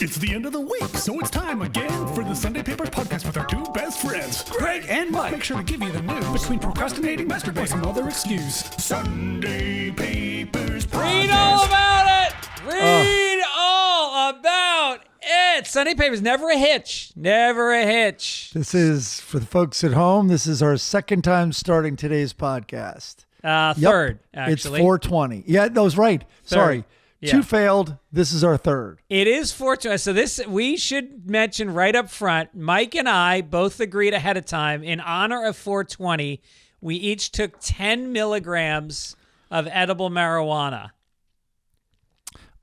It's the end of the week, so it's time again for the Sunday Papers podcast with our two best friends, Greg and Mike. Make sure to give you the news between procrastinating, masturbating, or some other excuse. Sunday Papers podcast. Read all about it! Read all about it! Sunday Papers, never a hitch. Never a hitch. This is, for the folks at home, this is our second time starting today's podcast. Third, actually. It's 420. Yeah, that was right. Sorry. Yeah. Two failed. This is our third. It is 420. So this, we should mention right up front, Mike and I both agreed ahead of time, in honor of 420, we each took 10 milligrams of edible marijuana.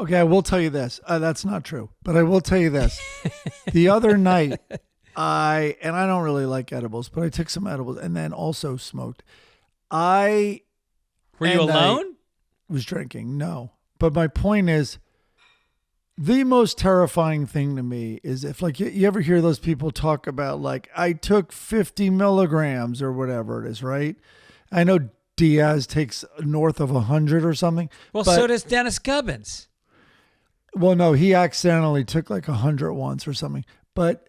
Okay, I will tell you this. That's not true, but I will tell you this. The other night, I don't really like edibles, but I took some edibles and then also smoked. Were you alone? I was drinking, no. But my point is, the most terrifying thing to me is if, like, you ever hear those people talk about, like, I took 50 milligrams or whatever it is, right? I know Diaz takes north of 100 or something. Well, so does Dennis Gibbons. Well, no, he accidentally took like 100 once or something. But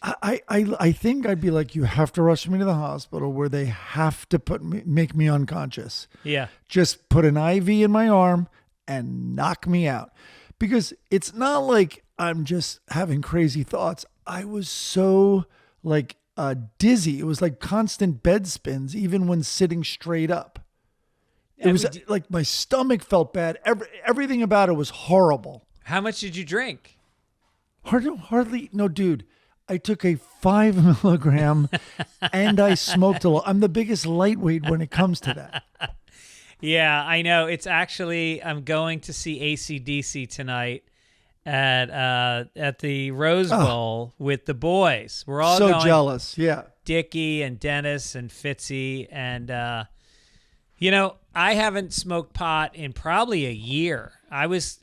I think I'd be like, you have to rush me to the hospital where they have to make me unconscious. Yeah. Just put an IV in my arm and knock me out. Because it's not like I'm just having crazy thoughts. I was so like dizzy. It was like constant bed spins, even when sitting straight up. It was like my stomach felt bad. Everything about it was horrible. How much did you drink? Hardly. No, dude. I took a 5 milligram and I smoked a lot. I'm the biggest lightweight when it comes to that. Yeah, I know. It's actually, I'm going to see AC/DC tonight at the Rose Bowl with the boys. We're all so going, jealous. Yeah. Dickie and Dennis and Fitzy. And, you know, I haven't smoked pot in probably a year. I was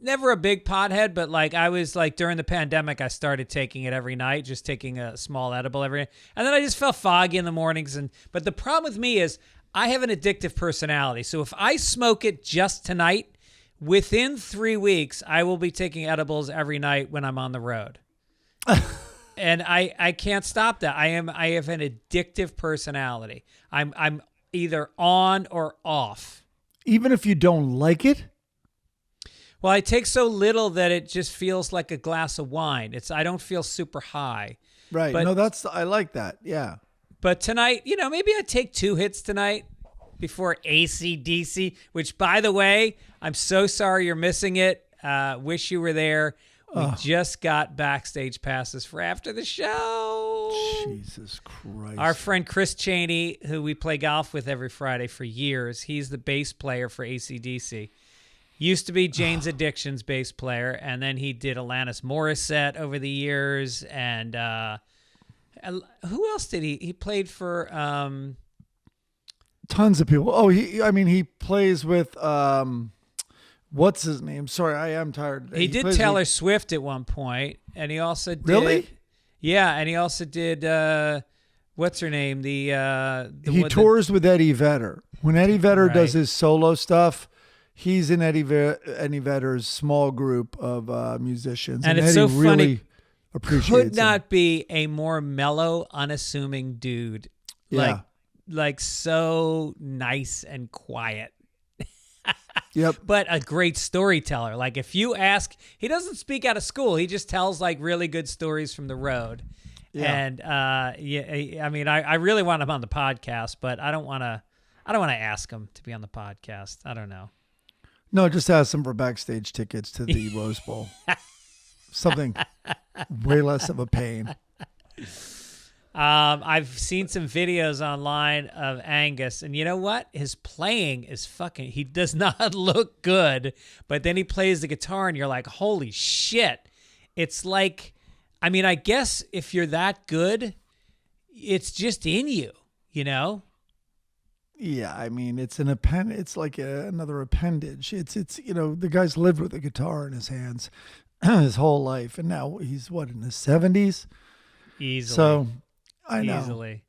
never a big pothead, but like I was like during the pandemic, I started taking it every night, just taking a small edible every night. And then I just felt foggy in the mornings. But the problem with me is I have an addictive personality. So if I smoke it just tonight, within 3 weeks, I will be taking edibles every night when I'm on the road. And I can't stop that. I have an addictive personality. I'm either on or off. Even if you don't like it? Well, I take so little that it just feels like a glass of wine. I don't feel super high. Right. But, no, I like that. Yeah. But tonight, you know, maybe I take 2 hits tonight before AC/DC, which, by the way, I'm so sorry you're missing it. Wish you were there. We just got backstage passes for after the show. Jesus Christ. Our friend Chris Cheney, who we play golf with every Friday for years, he's the bass player for AC/DC. Used to be Jane's Addiction's bass player, and then he did Alanis Morissette over the years. And who else did he? He played for tons of people. Oh, he plays with what's his name? Sorry, I am tired today. He did Taylor Swift at one point, and he also did. Really? Yeah, and he also did what's her name? He tours with Eddie Vedder. When Eddie Vedder does his solo stuff, he's in Eddie Vedder's small group of musicians, and it's Eddie so really funny. Appreciates Could not him. be a more mellow, unassuming dude. Yeah. Like so nice and quiet. Yep. But a great storyteller. Like if you ask, he doesn't speak out of school. He just tells like really good stories from the road. Yeah. And I mean, I really want him on the podcast, but I don't want to ask him to be on the podcast. I don't know. No, just ask him for backstage tickets to the Rose Bowl. Something way less of a pain. I've seen some videos online of Angus, and you know what? His playing is he does not look good, but then he plays the guitar, and you're like, holy shit. It's like, I mean, I guess if you're that good, it's just in you, you know? Yeah, I mean, it's an appendage. It's like another appendage. It's you know, the guy's lived with a guitar in his hands his whole life, and now he's in his 70s. Easily. So I know. Easily.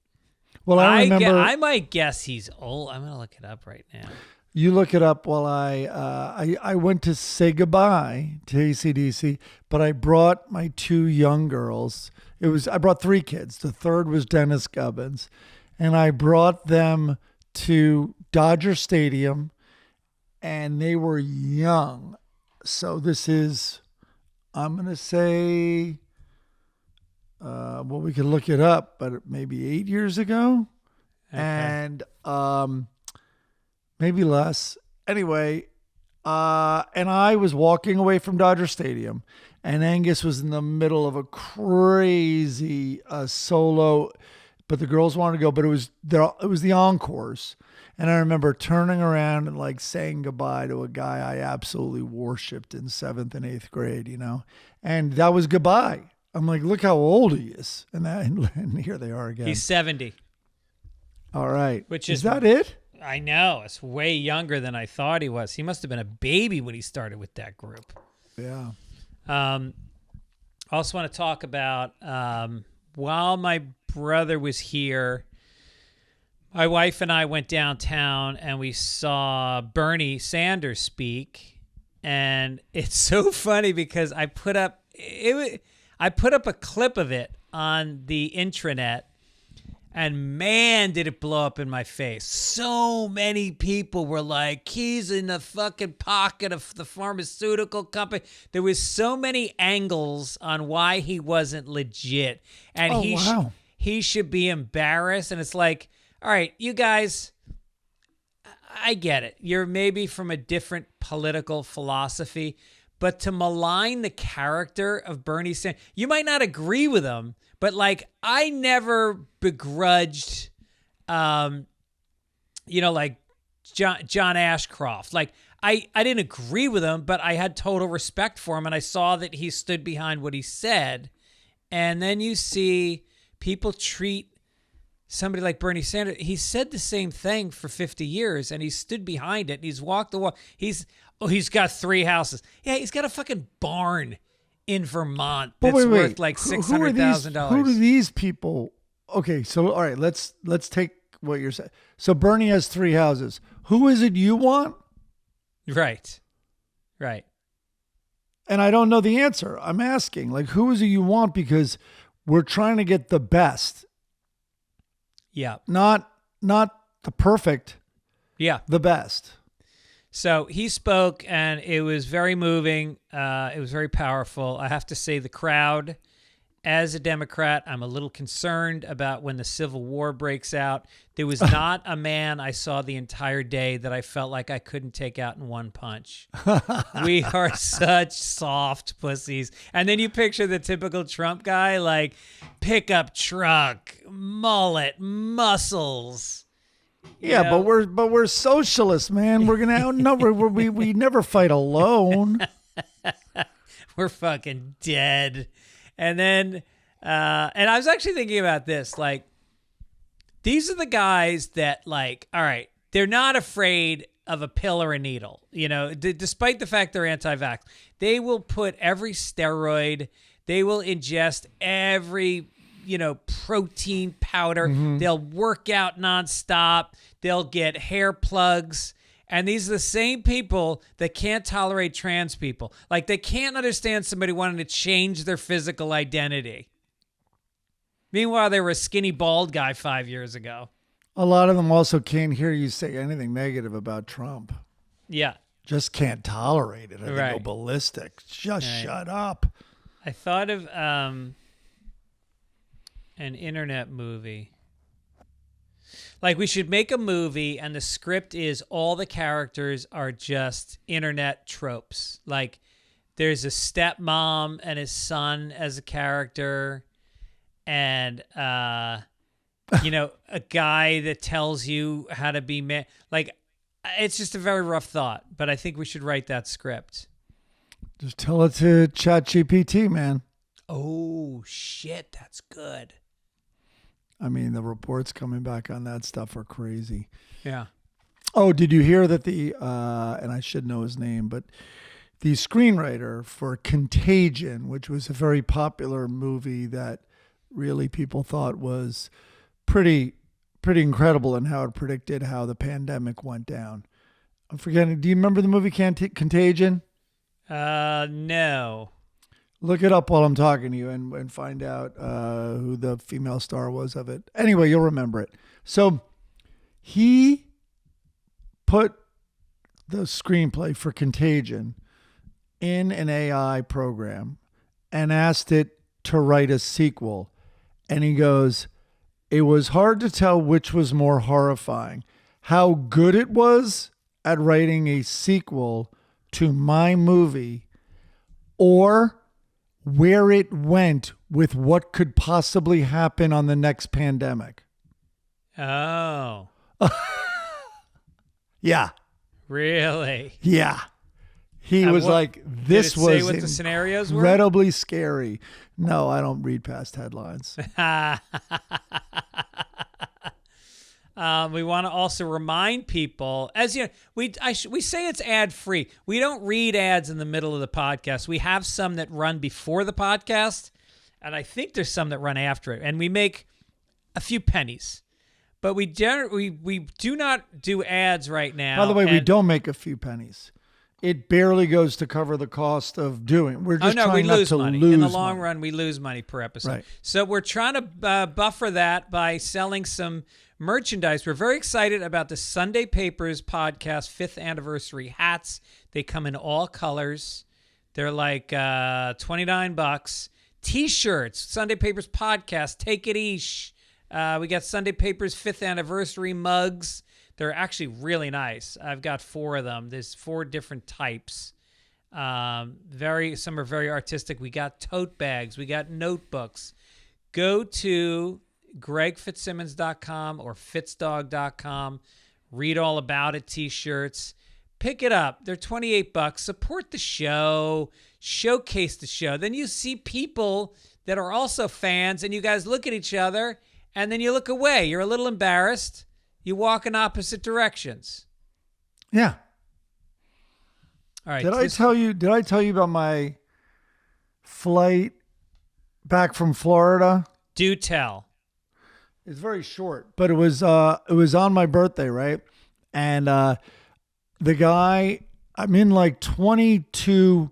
Well, I remember. I might guess he's old. I'm gonna look it up right now. You look it up while I went to say goodbye to AC/DC, but I brought my two young girls. I brought three kids. The third was Dennis Gibbons, and I brought them to Dodger Stadium, and they were young. So this is, I'm gonna say, well, we could look it up, but maybe 8 years ago, and maybe less. Anyway, and I was walking away from Dodger Stadium, and Angus was in the middle of a crazy solo, but the girls wanted to go, but it was the encores. And I remember turning around and like saying goodbye to a guy I absolutely worshipped in 7th and 8th grade, you know, and that was goodbye. I'm like, look how old he is, and here they are again. He's 70. All right, Which is that it? I know. It's way younger than I thought he was. He must have been a baby when he started with that group. Yeah. I also want to talk about while my brother was here, my wife and I went downtown and we saw Bernie Sanders speak. And it's so funny because I put up a clip of it on the intranet. And man, did it blow up in my face. So many people were like, he's in the fucking pocket of the pharmaceutical company. There was so many angles on why he wasn't legit. And he should be embarrassed. And it's like, all right, you guys, I get it. You're maybe from a different political philosophy. But to malign the character of Bernie Sanders, you might not agree with him, but like I never begrudged, like John Ashcroft. Like I didn't agree with him, but I had total respect for him, and I saw that he stood behind what he said. And then you see people treat somebody like Bernie Sanders. He said the same thing for 50 years, and he stood behind it, and he's walked the walk. He's got 3 houses. Yeah, he's got a fucking barn in Vermont that's worth like $600,000. Who do these people? Okay, so all right, let's take what you're saying. So Bernie has 3 houses. Who is it you want? Right. And I don't know the answer. I'm asking, like, who is it you want? Because we're trying to get the best. Yeah. Not the perfect. Yeah. The best. So he spoke, and it was very moving. It was very powerful. I have to say the crowd, as a Democrat, I'm a little concerned about when the Civil War breaks out. There was not a man I saw the entire day that I felt like I couldn't take out in one punch. We are such soft pussies. And then you picture the typical Trump guy, like pickup truck, mullet, muscles. Yeah, but we're socialists, man. We're gonna outnumber. we never fight alone. We're fucking dead. And then, and I was actually thinking about this. Like, these are the guys that, like, all right, they're not afraid of a pill or a needle. You know, despite the fact they're anti-vax, they will put every steroid. They will ingest every protein powder. Mm-hmm. They'll work out nonstop. They'll get hair plugs. And these are the same people that can't tolerate trans people. Like, they can't understand somebody wanting to change their physical identity. Meanwhile, they were a skinny, bald guy 5 years ago. A lot of them also can't hear you say anything negative about Trump. Yeah. Just can't tolerate it. They go ballistic. Just shut up. I thought of an internet movie. Like, we should make a movie and the script is all the characters are just internet tropes. Like, there's a stepmom and his son as a character, and a guy that tells you how to be man. Like, it's just a very rough thought, but I think we should write that script. Just tell it to ChatGPT, man. Oh shit, that's good. I mean, the reports coming back on that stuff are crazy. Yeah. Oh, did you hear that and I should know his name, but the screenwriter for Contagion, which was a very popular movie that really people thought was pretty incredible in how it predicted how the pandemic went down. I'm forgetting. Do you remember the movie Contagion? No. Look it up while I'm talking to you and find out who the female star was of it. Anyway, you'll remember it. So he put the screenplay for Contagion in an AI program and asked it to write a sequel. And he goes, it was hard to tell which was more horrifying. How good it was at writing a sequel to my movie, or where it went with what could possibly happen on the next pandemic. Oh. Yeah. Really? Yeah. He was like, this was say what the scenarios were? Incredibly scary. No, I don't read past headlines. We want to also remind people, as you know, we say it's ad free. We don't read ads in the middle of the podcast. We have some that run before the podcast, and I think there's some that run after it, and we make a few pennies. But we do not do ads right now. By the way, we don't make a few pennies. It barely goes to cover the cost of doing. We're just trying not to money. lose in the long money. run. We lose money per episode. Right. So we're trying to buffer that by selling some merchandise. We're very excited about the Sunday Papers podcast 5th anniversary hats. They come in all colors. They're like $29. T-shirts, Sunday Papers podcast, take it each. We got Sunday Papers 5th anniversary mugs. They're actually really nice. I've got 4 of them. There's 4 different types. Some are very artistic. We got tote bags. We got notebooks. Go to gregfitzsimmons.com or fitzdog.com. Read all about it. T-shirts. Pick it up. They're $28. Support the show. Showcase the show. Then you see people that are also fans, and you guys look at each other, and then you look away. You're a little embarrassed. You walk in opposite directions. Yeah. All right. Did I tell you about my flight back from Florida? Do tell. It's very short, but it was on my birthday, right? And the guy, I'm in like 22,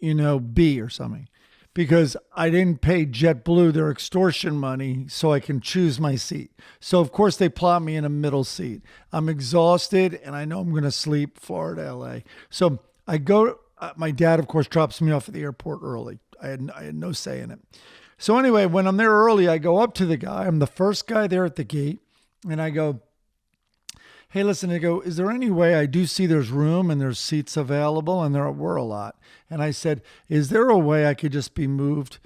B or something, because I didn't pay JetBlue their extortion money so I can choose my seat. So, of course, they plot me in a middle seat. I'm exhausted, and I know I'm going to sleep, Florida, LA. So I go, my dad, of course, drops me off at the airport early. I had no say in it. So anyway, when I'm there early, I go up to the guy. I'm the first guy there at the gate, and I go, hey, listen, I go, is there any way, I do see there's room and there's seats available, and there were a lot. And I said, is there a way I could just be moved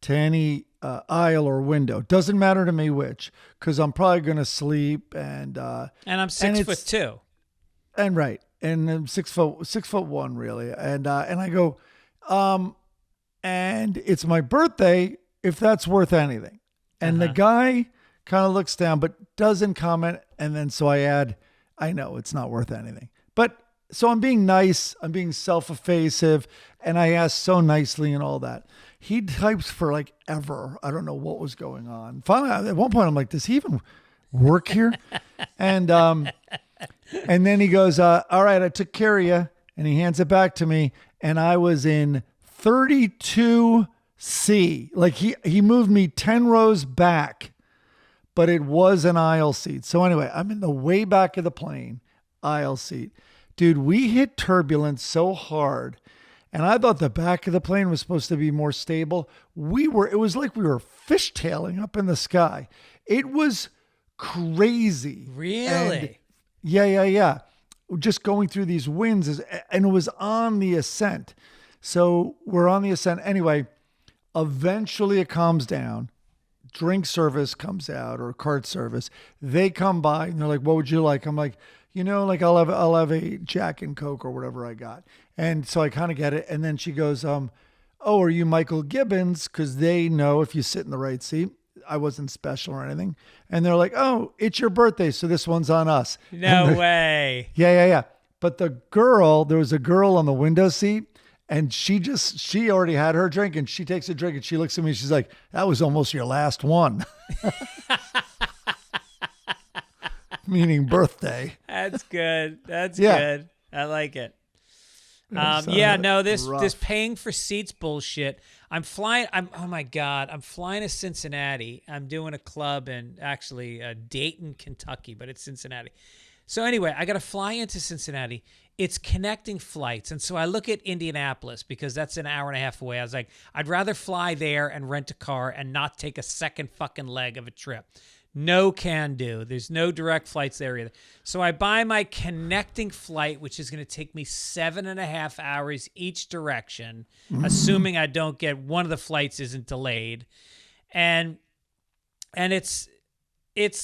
to any aisle or window? Doesn't matter to me which, because I'm probably going to sleep. And I'm 6'2". And right. And I'm 6'1", really. And I go, and it's my birthday, if that's worth anything. And the guy kind of looks down, but doesn't comment. And then so I add, I know it's not worth anything. But so I'm being nice. I'm being self-effacing. And I asked so nicely and all that. He types for like ever. I don't know what was going on. Finally, at one point, I'm like, does he even work here? And then he goes, all right, I took care of you. And he hands it back to me. And I was in 32C. Like he moved me 10 rows back. But it was an aisle seat. So anyway, I'm in the way back of the plane, aisle seat. Dude, we hit turbulence so hard. And I thought the back of the plane was supposed to be more stable. It was like we were fishtailing up in the sky. It was crazy. Really? And yeah. Just going through these winds. And it was on the ascent. So we're on the ascent. Anyway, eventually it calms down. Drink service comes out, or cart service. They come by and they're like, what would you like? I'm like, I'll have a Jack and Coke or whatever I got. And so I kind of get it. And then she goes, oh, are you Michael Gibbons? Because they know if you sit in the right seat, I wasn't special or anything. And they're like, oh, it's your birthday, so this one's on us. No way. Yeah. But there was a girl on the window seat. And she already had her drink, and she takes a drink and she looks at me. She's like, that was almost your last one. meaning birthday. That's good. That's Yeah. good. I like it. It's, This paying for seats bullshit. I'm flying. Oh my God. I'm flying to Cincinnati. I'm doing a club in actually Dayton, Kentucky, but it's Cincinnati. So anyway, I got to fly into Cincinnati. It's connecting flights. And so I look at Indianapolis because that's an hour and a half away. I was like, I'd rather fly there and rent a car and not take a second fucking leg of a trip. No can do. There's no direct flights there either. So I buy my connecting flight, which is going to take me 7.5 hours each direction, assuming I don't get one of the flights isn't delayed. And it's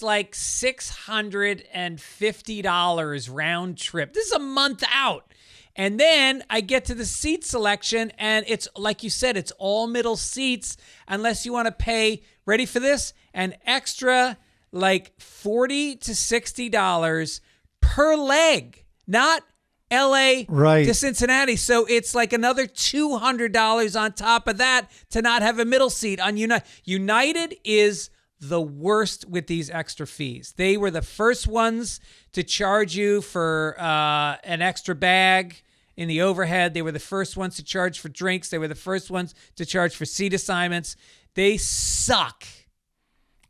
like $650 round trip. This is a month out. And then I get to the seat selection, and it's like you said, it's all middle seats, unless you want to pay, ready for this, an extra like $40 to $60 per leg, not LA to Cincinnati. So it's like another $200 on top of that to not have a middle seat on United. United is the worst with these extra fees. They were the first ones to charge you for an extra bag in the overhead. They were the first ones to charge for drinks. They were the first ones to charge for seat assignments. They suck.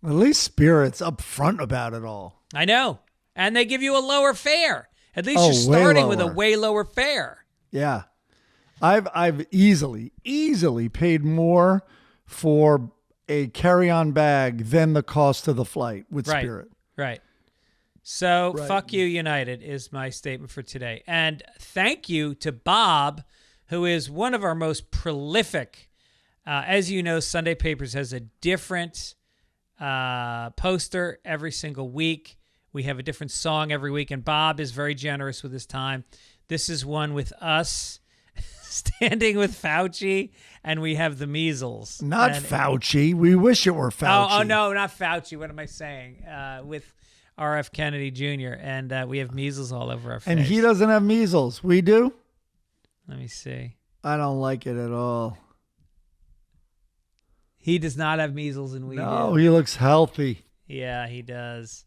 At least Spirit's upfront about it all. I know. And they give you a lower fare. At least you're starting with a way lower fare. Yeah. I've easily paid more for a carry-on bag than the cost of the flight with Spirit. Right. So fuck you, United, is my statement for today. And thank you to Bob, who is one of our most prolific. As you know, Sunday Papers has a different poster every single week. We have a different song every week, and Bob is very generous with his time. This is one with us standing with Fauci, and we have the measles. Not Fauci. We wish it were Fauci. Oh, no, not Fauci. What am I saying? With R.F. Kennedy Jr., and we have measles all over our face. And he doesn't have measles. We do? Let me see. I don't like it at all. He does not have measles, and we do. No, he looks healthy. Yeah, he does.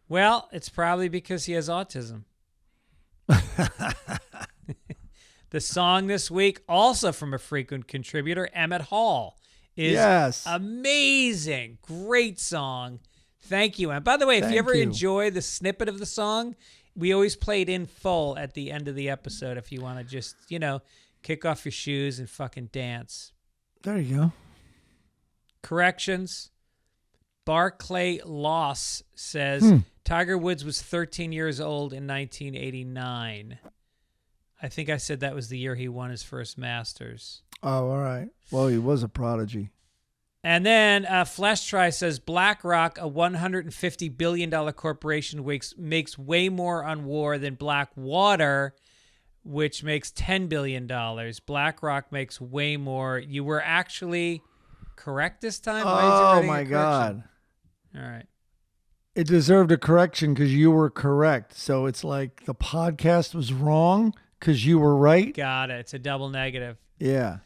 Well, it's probably because he has autism. The song this week, also from a frequent contributor, Emmett Hall, is amazing. Great song. Thank you. And by the way, if you ever enjoy the snippet of the song, we always play it in full at the end of the episode if you want to just, kick off your shoes and fucking dance. There you go. Corrections. Barclay Loss says Tiger Woods was 13 years old in 1989. I think I said that was the year he won his first Masters. Oh, all right. Well, he was a prodigy. And then Flesh Try says BlackRock, a $150 billion corporation, makes way more on war than Blackwater, which makes $10 billion. BlackRock makes way more. You were actually correct this time? Oh, my God. All right. It deserved a correction because you were correct. So it's like the podcast was wrong because you were right. Got it. It's a double negative. Yeah.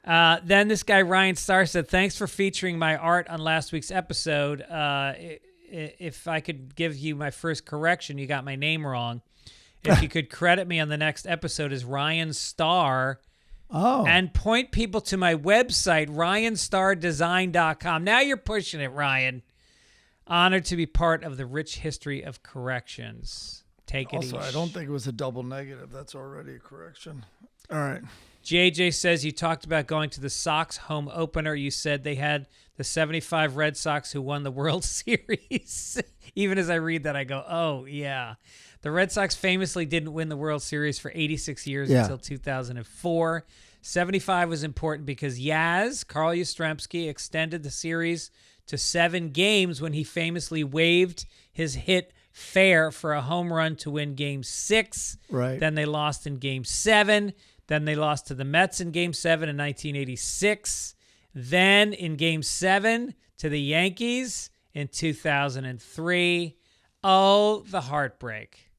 Then this guy, Ryan Starr, said, thanks for featuring my art on last week's episode. If I could give you my first correction, you got my name wrong. If you could credit me on the next episode as Ryan Starr. Oh. And point people to my website, ryanstardesign.com. Now you're pushing it, Ryan. Honored to be part of the rich history of corrections. Take it easy. Also, I don't think it was a double negative. That's already a correction. All right. JJ says you talked about going to the Sox home opener. You said they had the 75 Red Sox who won the World Series. Even as I read that, I go, oh, yeah. The Red Sox famously didn't win the World Series for 86 years until 2004. 75 was important because Carl Yastrzemski, extended the series to 7 games when he famously waived his hit fair for a home run to win Game 6. Right. Then they lost in Game 7. Then they lost to the Mets in Game 7 in 1986. Then in Game 7 to the Yankees in 2003. Oh, the heartbreak.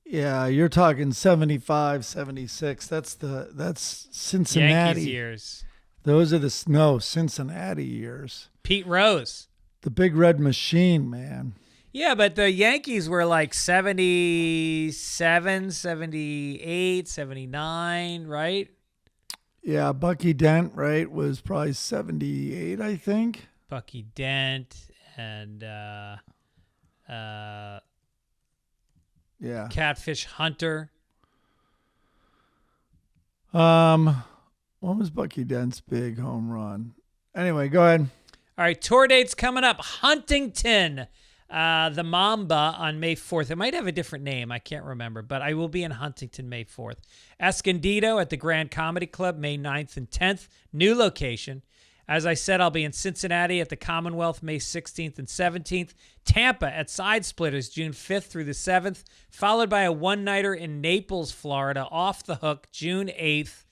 Yeah, you're talking 75, 76. That's Cincinnati. Yankees years. Those are Cincinnati years. Pete Rose. The Big Red Machine, man. Yeah, but the Yankees were like 77, 78, 79, right? Yeah, Bucky Dent, right, was probably 78, I think. Bucky Dent and Yeah. Catfish Hunter. What was Bucky Dent's big home run? Anyway, go ahead. All right, tour dates coming up. Huntington, the Mamba on May 4th. It might have a different name. I can't remember, but I will be in Huntington May 4th. Escondido at the Grand Comedy Club May 9th and 10th. New location. As I said, I'll be in Cincinnati at the Commonwealth May 16th and 17th. Tampa at Side Splitters June 5th through the 7th, followed by a one-nighter in Naples, Florida, Off the Hook, June 8th.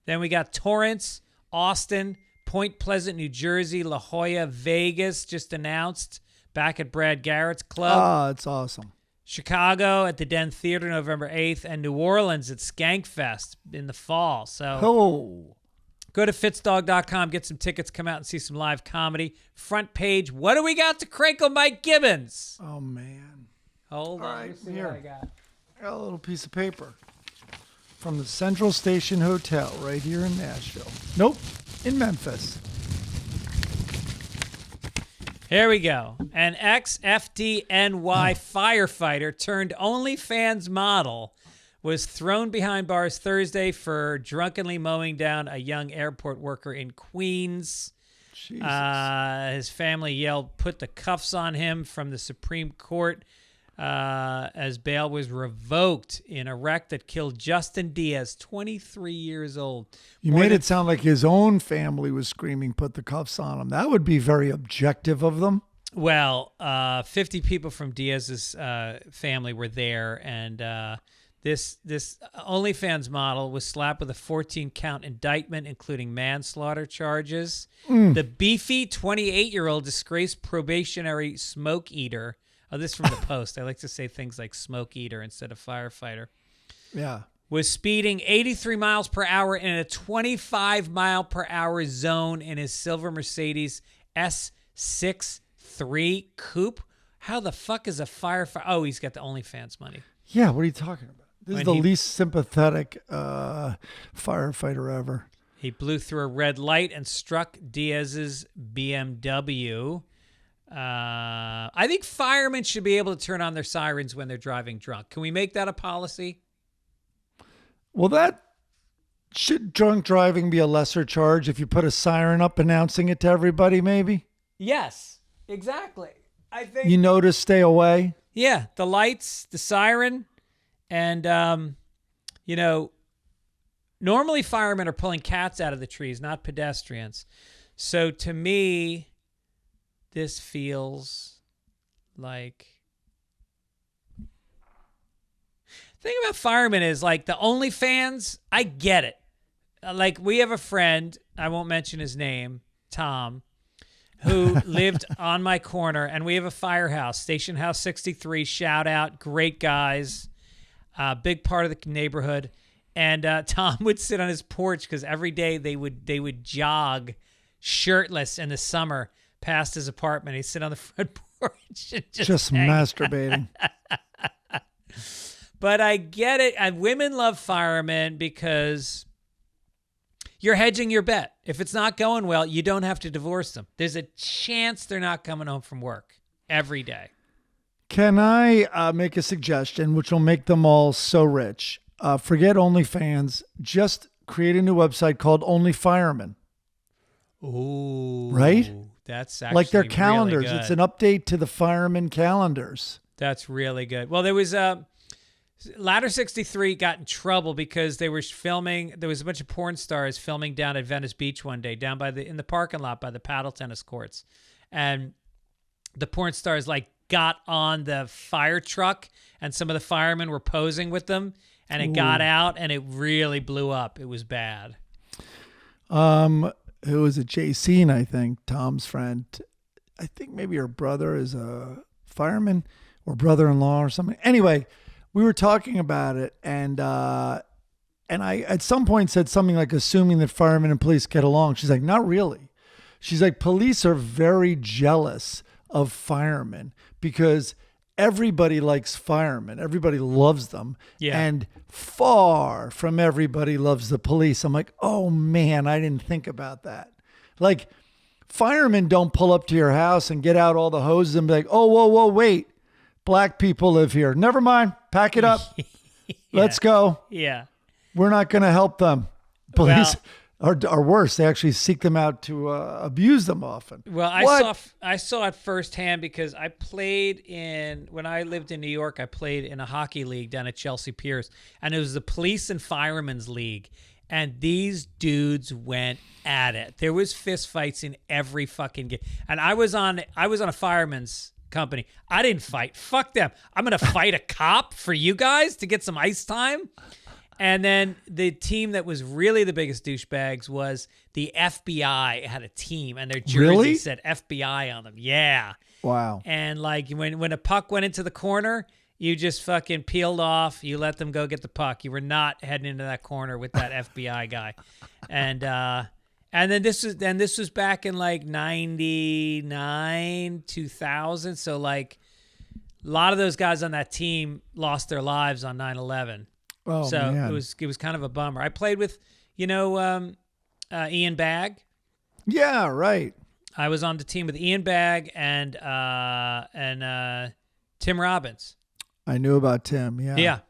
Then we got Torrance, Austin, Point Pleasant, New Jersey, La Jolla, Vegas, just announced, back at Brad Garrett's club. Oh, it's awesome. Chicago at the Den Theater November 8th, and New Orleans at Skankfest in the fall. So go to fitzdog.com, get some tickets, come out and see some live comedy. Front page, what do we got to crinkle Mike Gibbons? Oh, man. Hold on. Right, Let's see here. what I got. I got a little piece of paper from the Central Station Hotel right here in Nashville. Nope, in Memphis. Here we go. An ex-FDNY firefighter turned OnlyFans model was thrown behind bars Thursday for drunkenly mowing down a young airport worker in Queens. Jesus. His family yelled, "Put the cuffs on him," from the Supreme Court as bail was revoked in a wreck that killed Justin Diaz, 23 years old. You made it sound like his own family was screaming, "Put the cuffs on him." That would be very objective of them. Well, 50 people from Diaz's family were there, and this OnlyFans model was slapped with a 14-count indictment, including manslaughter charges. The beefy 28-year-old disgraced probationary smoke eater. Oh, this is from the Post. I like to say things like smoke eater instead of firefighter. Yeah. Was speeding 83 miles per hour in a 25 mile per hour zone in his silver Mercedes S63 coupe. How the fuck is a firefighter? Oh, he's got the OnlyFans money. Yeah, what are you talking about? This When is the he- least sympathetic firefighter ever. He blew through a red light and struck Diaz's BMW. I think firemen should be able to turn on their sirens when they're driving drunk. Can we make that a policy? Well, should drunk driving be a lesser charge if you put a siren up announcing it to everybody, maybe? Yes, exactly. I think. You know to stay away? Yeah, the lights, the siren, and, normally firemen are pulling cats out of the trees, not pedestrians. So to me, this feels like... The thing about firemen is, like, the OnlyFans, I get it. Like, we have a friend, I won't mention his name, Tom, who lived on my corner, and we have a firehouse, Station House 63, shout out, great guys, big part of the neighborhood. And Tom would sit on his porch because every day they would jog shirtless in the summer past his apartment. He'd sit on the front porch and just hang. Masturbating. But I get it. And women love firemen because you're hedging your bet. If it's not going well, you don't have to divorce them. There's a chance they're not coming home from work every day. Can I make a suggestion which will make them all so rich? Forget OnlyFans. Just create a new website called Only Firemen. Ooh. Right? That's actually like their really calendars. good. It's an update to the firemen calendars. That's really good. Well, there was Ladder 63 got in trouble because they were filming. There was a bunch of porn stars filming down at Venice Beach one day, down in the parking lot by the paddle tennis courts, and the porn stars got on the fire truck, and some of the firemen were posing with them, and it got out, and it really blew up. It was bad. Who was it? Jacene, I think, Tom's friend. I think maybe her brother is a fireman or brother-in-law or something. Anyway, we were talking about it, and I at some point said something like, assuming that firemen and police get along. She's like, not really. She's like, police are very jealous of firemen because everybody likes firemen. Everybody loves them. Yeah. And far from everybody loves the police. I'm like, oh man, I didn't think about that. Like, firemen don't pull up to your house and get out all the hoses and be like, oh, whoa, wait. Black people live here. Never mind. Pack it up. Let's go. Yeah. We're not going to help them. Police are worse. They actually seek them out to abuse them often. Well, I saw it firsthand because I played when I lived in New York, I played in a hockey league down at Chelsea Piers, and it was the Police and Firemen's League. And these dudes went at it. There was fist fights in every fucking game. And I was on a fireman's company. I didn't fight. Fuck them. I'm going to fight a cop for you guys to get some ice time. And then the team that was really the biggest douchebags was the FBI. It had a team, and their jersey said FBI on them. Yeah. Wow. And like when a puck went into the corner, you just fucking peeled off. You let them go get the puck. You were not heading into that corner with that FBI guy. And then this was back in like 99, 2000. So like a lot of those guys on that team lost their lives on 9/11. Oh, so man. it was kind of a bummer. I played with, Ian Bagg. Yeah, right. I was on the team with Ian Bagg and Tim Robbins. I knew about Tim. Yeah. Yeah.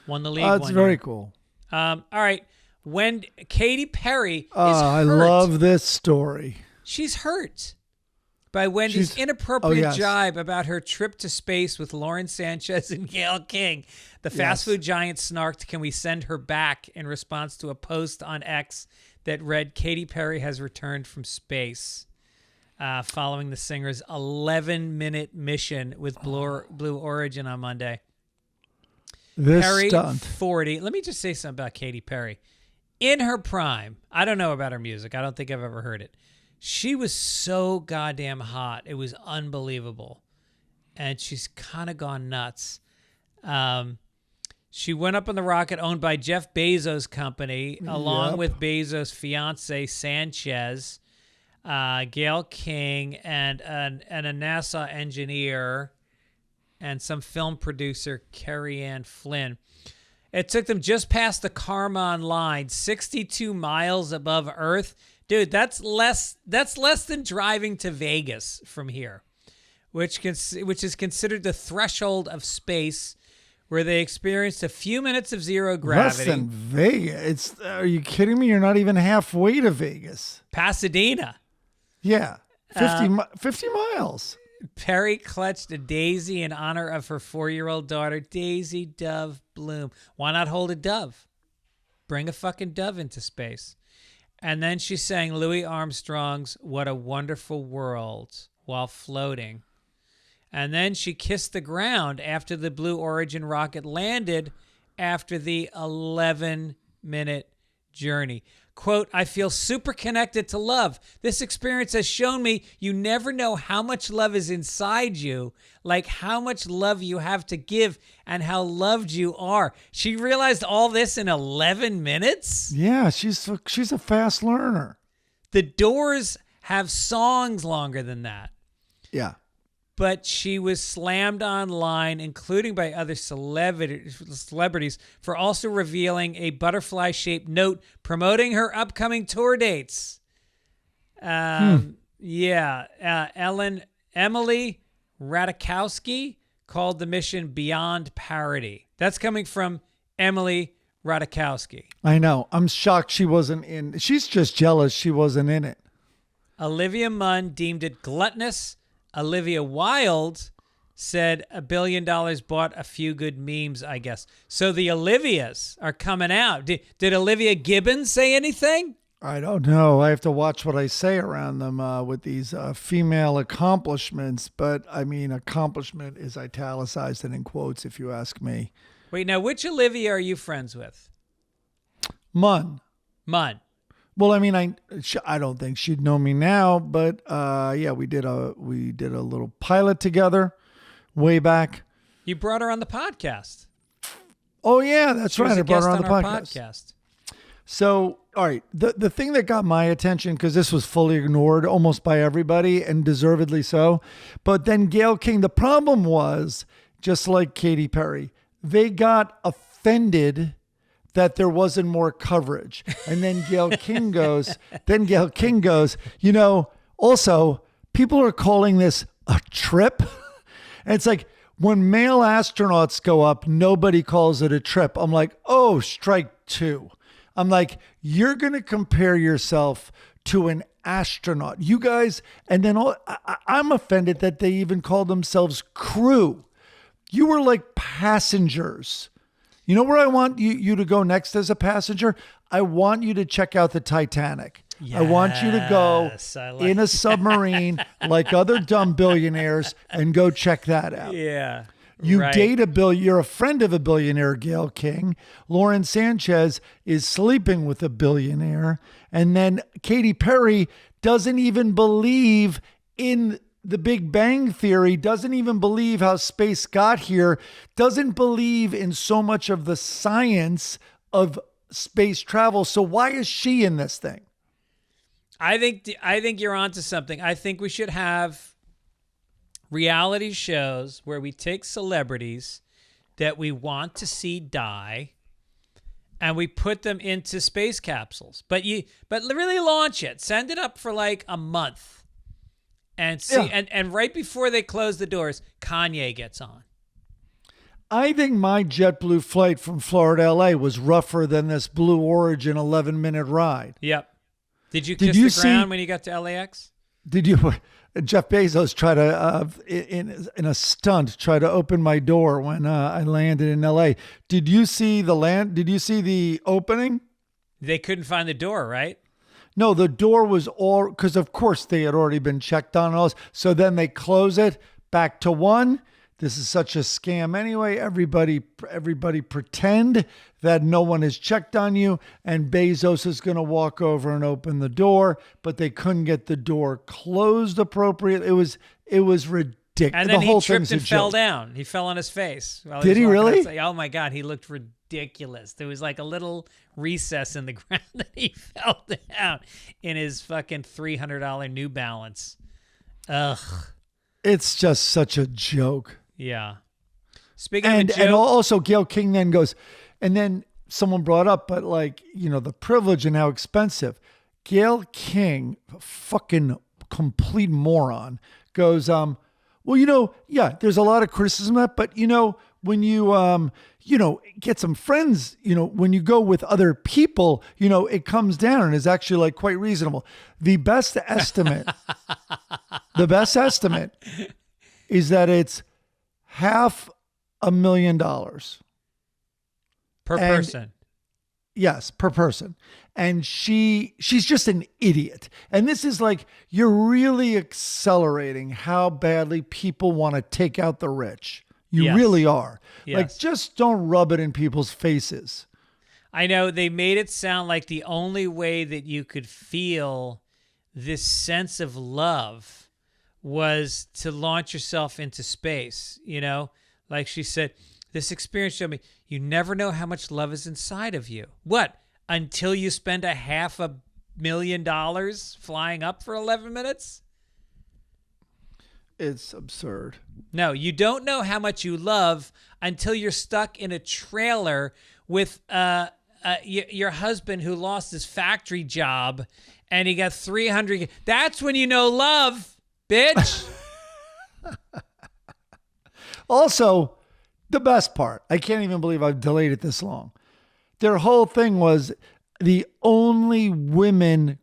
Won the league. That's one very year. cool. All right. When Katy Perry is I hurt, love this story. she's hurt by Wendy's inappropriate jibe about her trip to space with Lauren Sanchez and Gayle King. The fast food giant snarked, "Can we send her back?" in response to a post on X that read, "Katy Perry has returned from space." Following the singer's 11-minute mission with Blue Origin on Monday. This Perry, stunt. 40. Let me just say something about Katy Perry. In her prime, I don't know about her music. I don't think I've ever heard it. She was so goddamn hot. It was unbelievable. And she's kind of gone nuts. She went up on the rocket owned by Jeff Bezos' company, along with Bezos' fiance, Sanchez, Gayle King, and a NASA engineer, and some film producer, Carrie Ann Flynn. It took them just past the Kármán line, 62 miles above Earth. Dude, that's less than driving to Vegas from here, which is considered the threshold of space, where they experienced a few minutes of zero gravity. Less than Vegas. Are you kidding me? You're not even halfway to Vegas. Pasadena. Yeah. 50 miles. Perry clutched a daisy in honor of her 4-year-old daughter, Daisy Dove Bloom. Why not hold a dove? Bring a fucking dove into space. And then she sang Louis Armstrong's "What a Wonderful World" while floating. And then she kissed the ground after the Blue Origin rocket landed after the 11-minute journey. Quote, "I feel super connected to love. This experience has shown me you never know how much love is inside you, like how much love you have to give and how loved you are." She realized all this in 11 minutes? Yeah, she's a fast learner. The Doors have songs longer than that. Yeah. But she was slammed online, including by other celebrities, for also revealing a butterfly-shaped note promoting her upcoming tour dates. Emily Ratajkowski called the mission beyond parody. That's coming from Emily Ratajkowski. I know. I'm shocked she wasn't in. She's just jealous she wasn't in it. Olivia Munn deemed it gluttonous. Olivia Wilde said $1 billion bought a few good memes, I guess. So the Olivias are coming out. Did Olivia Gibbons say anything? I don't know. I have to watch what I say around them with these female accomplishments. But, I mean, accomplishment is italicized and in quotes, if you ask me. Wait, now, which Olivia are you friends with? Munn. Well, I mean, I don't think she'd know me now, but yeah, we did a little pilot together way back. You brought her on the podcast. Oh yeah, that's right. I brought her on the our podcast. podcast. So all right, the thing that got my attention, because this was fully ignored almost by everybody and deservedly so, but then Gayle King, the problem was, just like Katy Perry, they got offended that there wasn't more coverage. And then Gayle King goes, you know, also people are calling this a trip. And it's like, when male astronauts go up, nobody calls it a trip. I'm like, oh, strike two. I'm like, you're going to compare yourself to an astronaut. You guys, and then I'm offended that they even call themselves crew. You were like passengers. You know where I want you to go next as a passenger? I want you to check out the Titanic. Yes, I want you to go in a submarine like other dumb billionaires and go check that out. Yeah. You date you're a friend of a billionaire, Gayle King. Lauren Sanchez is sleeping with a billionaire. And then Katy Perry doesn't even believe in the Big Bang Theory, doesn't even believe how space got here, doesn't believe in so much of the science of space travel. So why is she in this thing? I think you're onto something. I think we should have reality shows where we take celebrities that we want to see die and we put them into space capsules. But really launch it. Send it up for like a month. And see and right before they close the doors, Kanye gets on. I think my JetBlue flight from Florida to LA was rougher than this Blue Origin 11-minute ride. Yep. Did you kiss the ground when you got to LAX? Did you? Jeff Bezos tried to, in a stunt, try to open my door when I landed in LA. Did you see Did you see the opening? They couldn't find the door, right? No, the door was all, because of course they had already been checked on. And so then they close it back to one. This is such a scam anyway. Everybody pretend that no one has checked on you, and Bezos is going to walk over and open the door, but they couldn't get the door closed appropriately. It was ridiculous. And then he tripped and fell down. He fell on his face. Did he really? Outside. Oh my God, he looked ridiculous. There was like a little recess in the ground that he fell down in his fucking $300 New Balance. Ugh. It's just such a joke. Yeah. Speaking of a joke, and also Gayle King then goes, and then someone brought up, but like, you know, the privilege and how expensive. Gayle King, fucking complete moron, goes, well, you know, yeah, there's a lot of criticism of that, but you know, when you, you know, get some friends, you know, when you go with other people, you know, it comes down and is actually like quite reasonable. The best estimate is that it's $500,000 per person. Yes, per person. And she's just an idiot. And this is like, you're really accelerating how badly people want to take out the rich. You really are. Yes. Like, just don't rub it in people's faces. I know they made it sound like the only way that you could feel this sense of love was to launch yourself into space. You know, like she said, this experience showed me you never know how much love is inside of you. What? Until you spend $500,000 flying up for 11 minutes? It's absurd. No, you don't know how much you love until you're stuck in a trailer with your husband who lost his factory job and he got 300. That's when you know love, bitch. Also, the best part, I can't even believe I've delayed it this long. Their whole thing was the only women,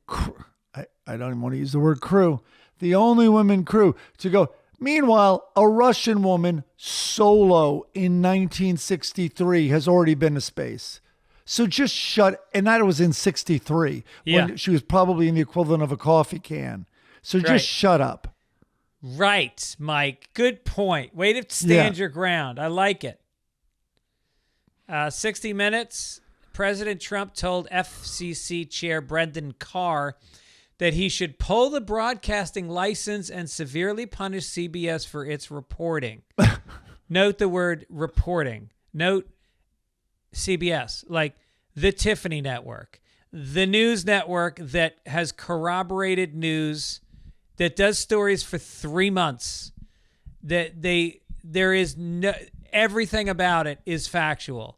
I don't even want to use the word crew, the only women crew to go. Meanwhile, a Russian woman solo in 1963 has already been to space. So just and that was in 63 when she was probably in the equivalent of a coffee can. So just shut up. Right, Mike. Good point. Way to stand your ground. I like it. 60 Minutes. President Trump told FCC Chair Brendan Carr that he should pull the broadcasting license and severely punish CBS for its reporting. Note the word reporting. Note CBS, like the Tiffany Network, the news network that has corroborated news, that does stories for 3 months, there is no, everything about it is factual.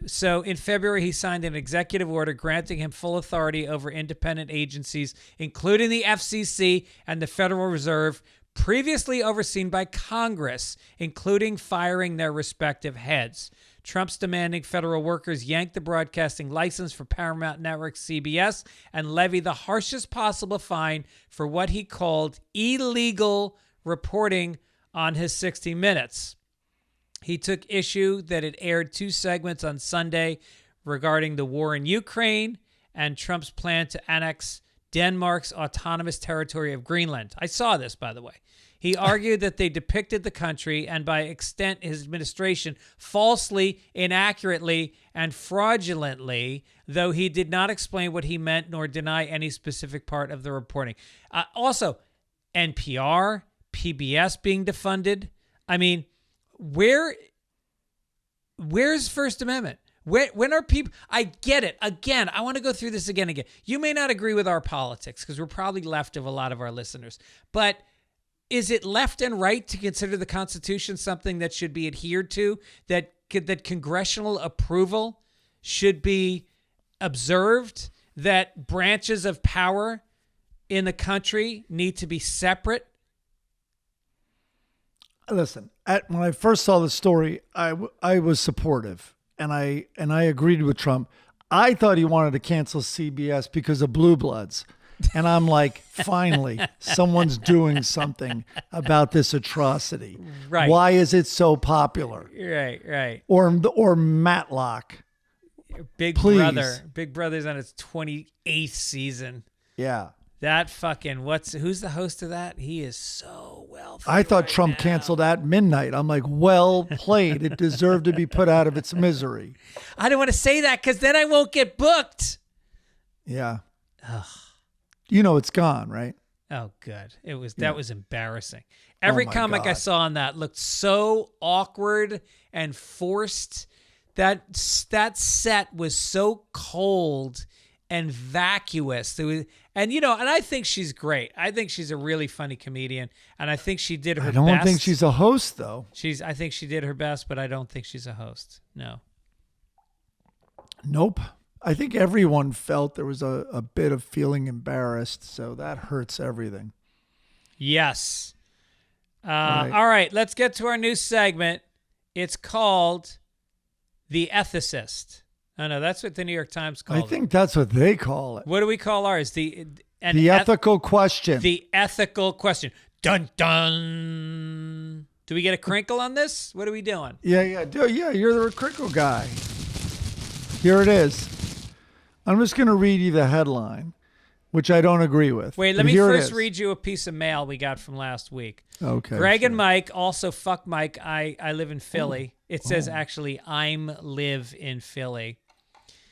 So in February, he signed an executive order granting him full authority over independent agencies, including the FCC and the Federal Reserve, previously overseen by Congress, including firing their respective heads. Trump's demanding federal workers yank the broadcasting license for Paramount Network CBS and levy the harshest possible fine for what he called illegal reporting on his 60 Minutes. He took issue that it aired 2 segments on Sunday regarding the war in Ukraine and Trump's plan to annex Denmark's autonomous territory of Greenland. I saw this, by the way. He argued that they depicted the country and, by extent, his administration falsely, inaccurately, and fraudulently, though he did not explain what he meant nor deny any specific part of the reporting. Also, NPR, PBS being defunded. I mean, where's First Amendment? When are people... I get it. Again, I want to go through this again. You may not agree with our politics because we're probably left of a lot of our listeners. But is it left and right to consider the Constitution something that should be adhered to, that congressional approval should be observed, that branches of power in the country need to be separate? Listen, when I first saw the story, I was supportive. And I agreed with Trump. I thought he wanted to cancel CBS because of Blue Bloods. And I'm like, finally, someone's doing something about this atrocity. Right. Why is it so popular? Right. Or Matlock. Big Please. Brother. Big Brother's on its 28th season. Yeah. That fucking, who's the host of that? He is so well. I thought Trump canceled at midnight. I'm like, well played. It deserved to be put out of its misery. I don't want to say that because then I won't get booked. Yeah. Ugh. You know it's gone, right? Oh, good. That was embarrassing. Every comic I saw on that looked so awkward and forced. That set was so cold and vacuous. And I think she's great. I think she's a really funny comedian, and I think she did her best. I don't think she's a host, though. I think she did her best, but I don't think she's a host. No. Nope. I think everyone felt there was a bit of feeling embarrassed, so that hurts everything. Yes. All right, let's get to our new segment. It's called The Ethicist. Oh, no, that's what the New York Times called it. I think that's what they call it. What do we call ours? The ethical question. The ethical question. Dun, dun. Do we get a crinkle on this? What are we doing? Yeah, you're the crinkle guy. Here it is. I'm just going to read you the headline, which I don't agree with. Wait, let me first read you a piece of mail we got from last week. Okay. Greg and Mike, also fuck Mike. I live in Philly. It says actually, I'm live in Philly.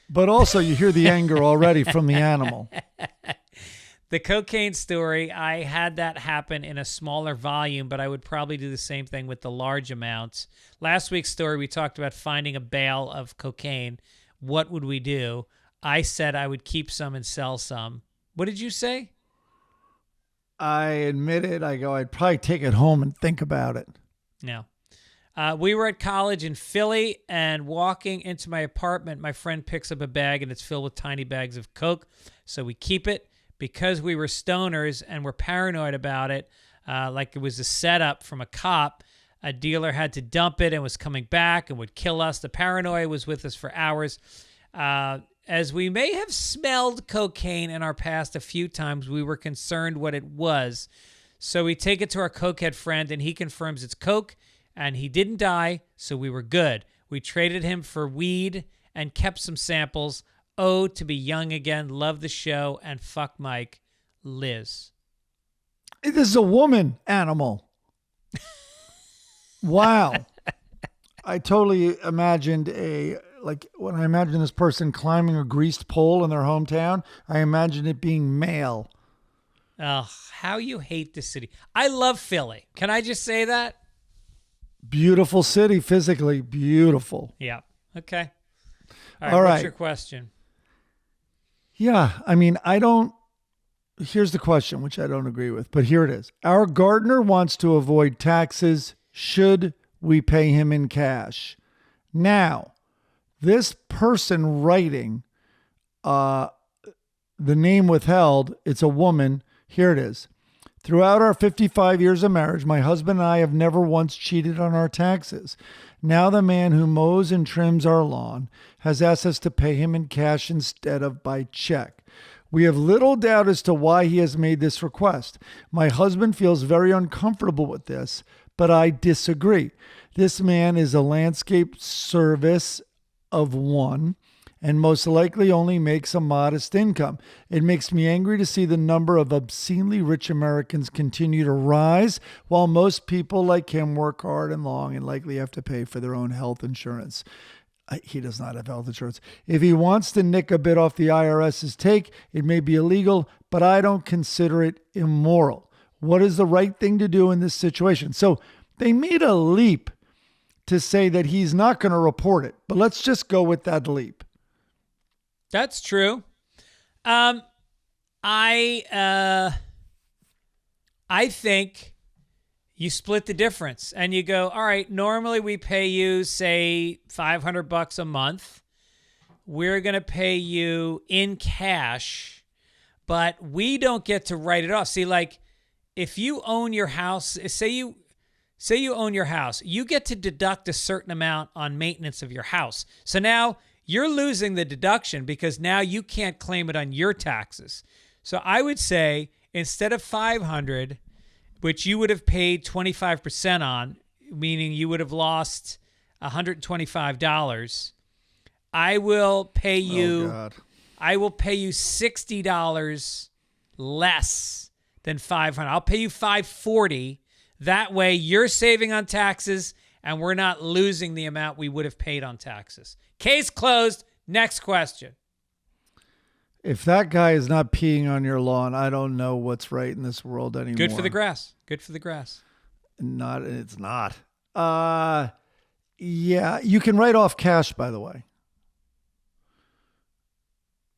But also you hear the anger already from the animal. The cocaine story, I had that happen in a smaller volume, but I would probably do the same thing with the large amounts. Last week's story, we talked about finding a bale of cocaine. What would we do? I said I would keep some and sell some. What did you say? I admitted, I'd probably take it home and think about it. No. We were at college in Philly, and walking into my apartment, my friend picks up a bag, and it's filled with tiny bags of coke. So we keep it. Because we were stoners and were paranoid about it, like it was a setup from a cop, a dealer had to dump it and was coming back and would kill us. The paranoia was with us for hours. As we may have smelled cocaine in our past a few times, we were concerned what it was. So we take it to our cokehead friend, and he confirms it's coke, and he didn't die, so we were good. We traded him for weed and kept some samples. Oh, to be young again. Love the show, and fuck Mike. Liz. This is a woman animal. Wow. I totally imagined when I imagine this person climbing a greased pole in their hometown, I imagine it being male. Oh, how you hate the city. I love Philly. Can I just say that? Beautiful city, physically beautiful. Yeah. Okay. All right. What's your question? Yeah, I mean, here's the question, which I don't agree with, but here it is. Our gardener wants to avoid taxes. Should we pay him in cash? Now, this person writing, the name withheld, it's a woman. Here it is. Throughout our 55 years of marriage, my husband and I have never once cheated on our taxes. Now the man who mows and trims our lawn has asked us to pay him in cash instead of by check. We have little doubt as to why he has made this request. My husband feels very uncomfortable with this, but I disagree. This man is a landscape service of one and most likely only makes a modest income. It makes me angry to see the number of obscenely rich Americans continue to rise, while most people like him work hard and long and likely have to pay for their own health insurance. He does not have health insurance. If he wants to nick a bit off the IRS's take, it may be illegal, but I don't consider it immoral. What is the right thing to do in this situation? So they made a leap to say that he's not going to report it, but let's just go with that leap. That's true. I think you split the difference and you go, all right, normally we pay you, say, $500 a month. We're going to pay you in cash, but we don't get to write it off. See, like if you own your house, say you own your house, you get to deduct a certain amount on maintenance of your house. So now you're losing the deduction because now you can't claim it on your taxes. So I would say instead of $500, which you would have paid 25% on, meaning you would have lost $125, I will pay you. Oh, God. I will pay you $60 less than $500. I'll pay you $540. That way you're saving on taxes and we're not losing the amount we would have paid on taxes. Case closed. Next question. If that guy is not peeing on your lawn, I don't know what's right in this world anymore. Good for the grass. Good for the grass. It's not. Yeah, you can write off cash, by the way.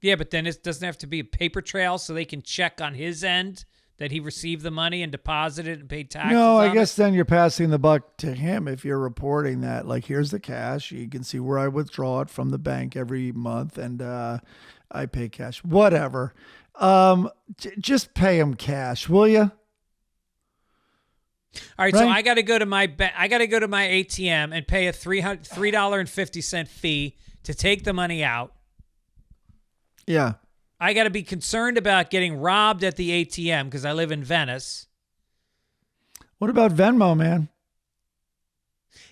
Yeah, but then it doesn't have to be a paper trail so they can check on his end that he received the money and deposited it and paid taxes. No, I on guess it. then you're passing the buck to him if you're reporting that, like, here's the cash. You can see where I withdraw it from the bank every month, and I pay cash. Whatever. Just pay him cash, will you? All right, so I got to go to my ATM and pay a $3.50 fee to take the money out. Yeah. I got to be concerned about getting robbed at the ATM because I live in Venice. What about Venmo, man?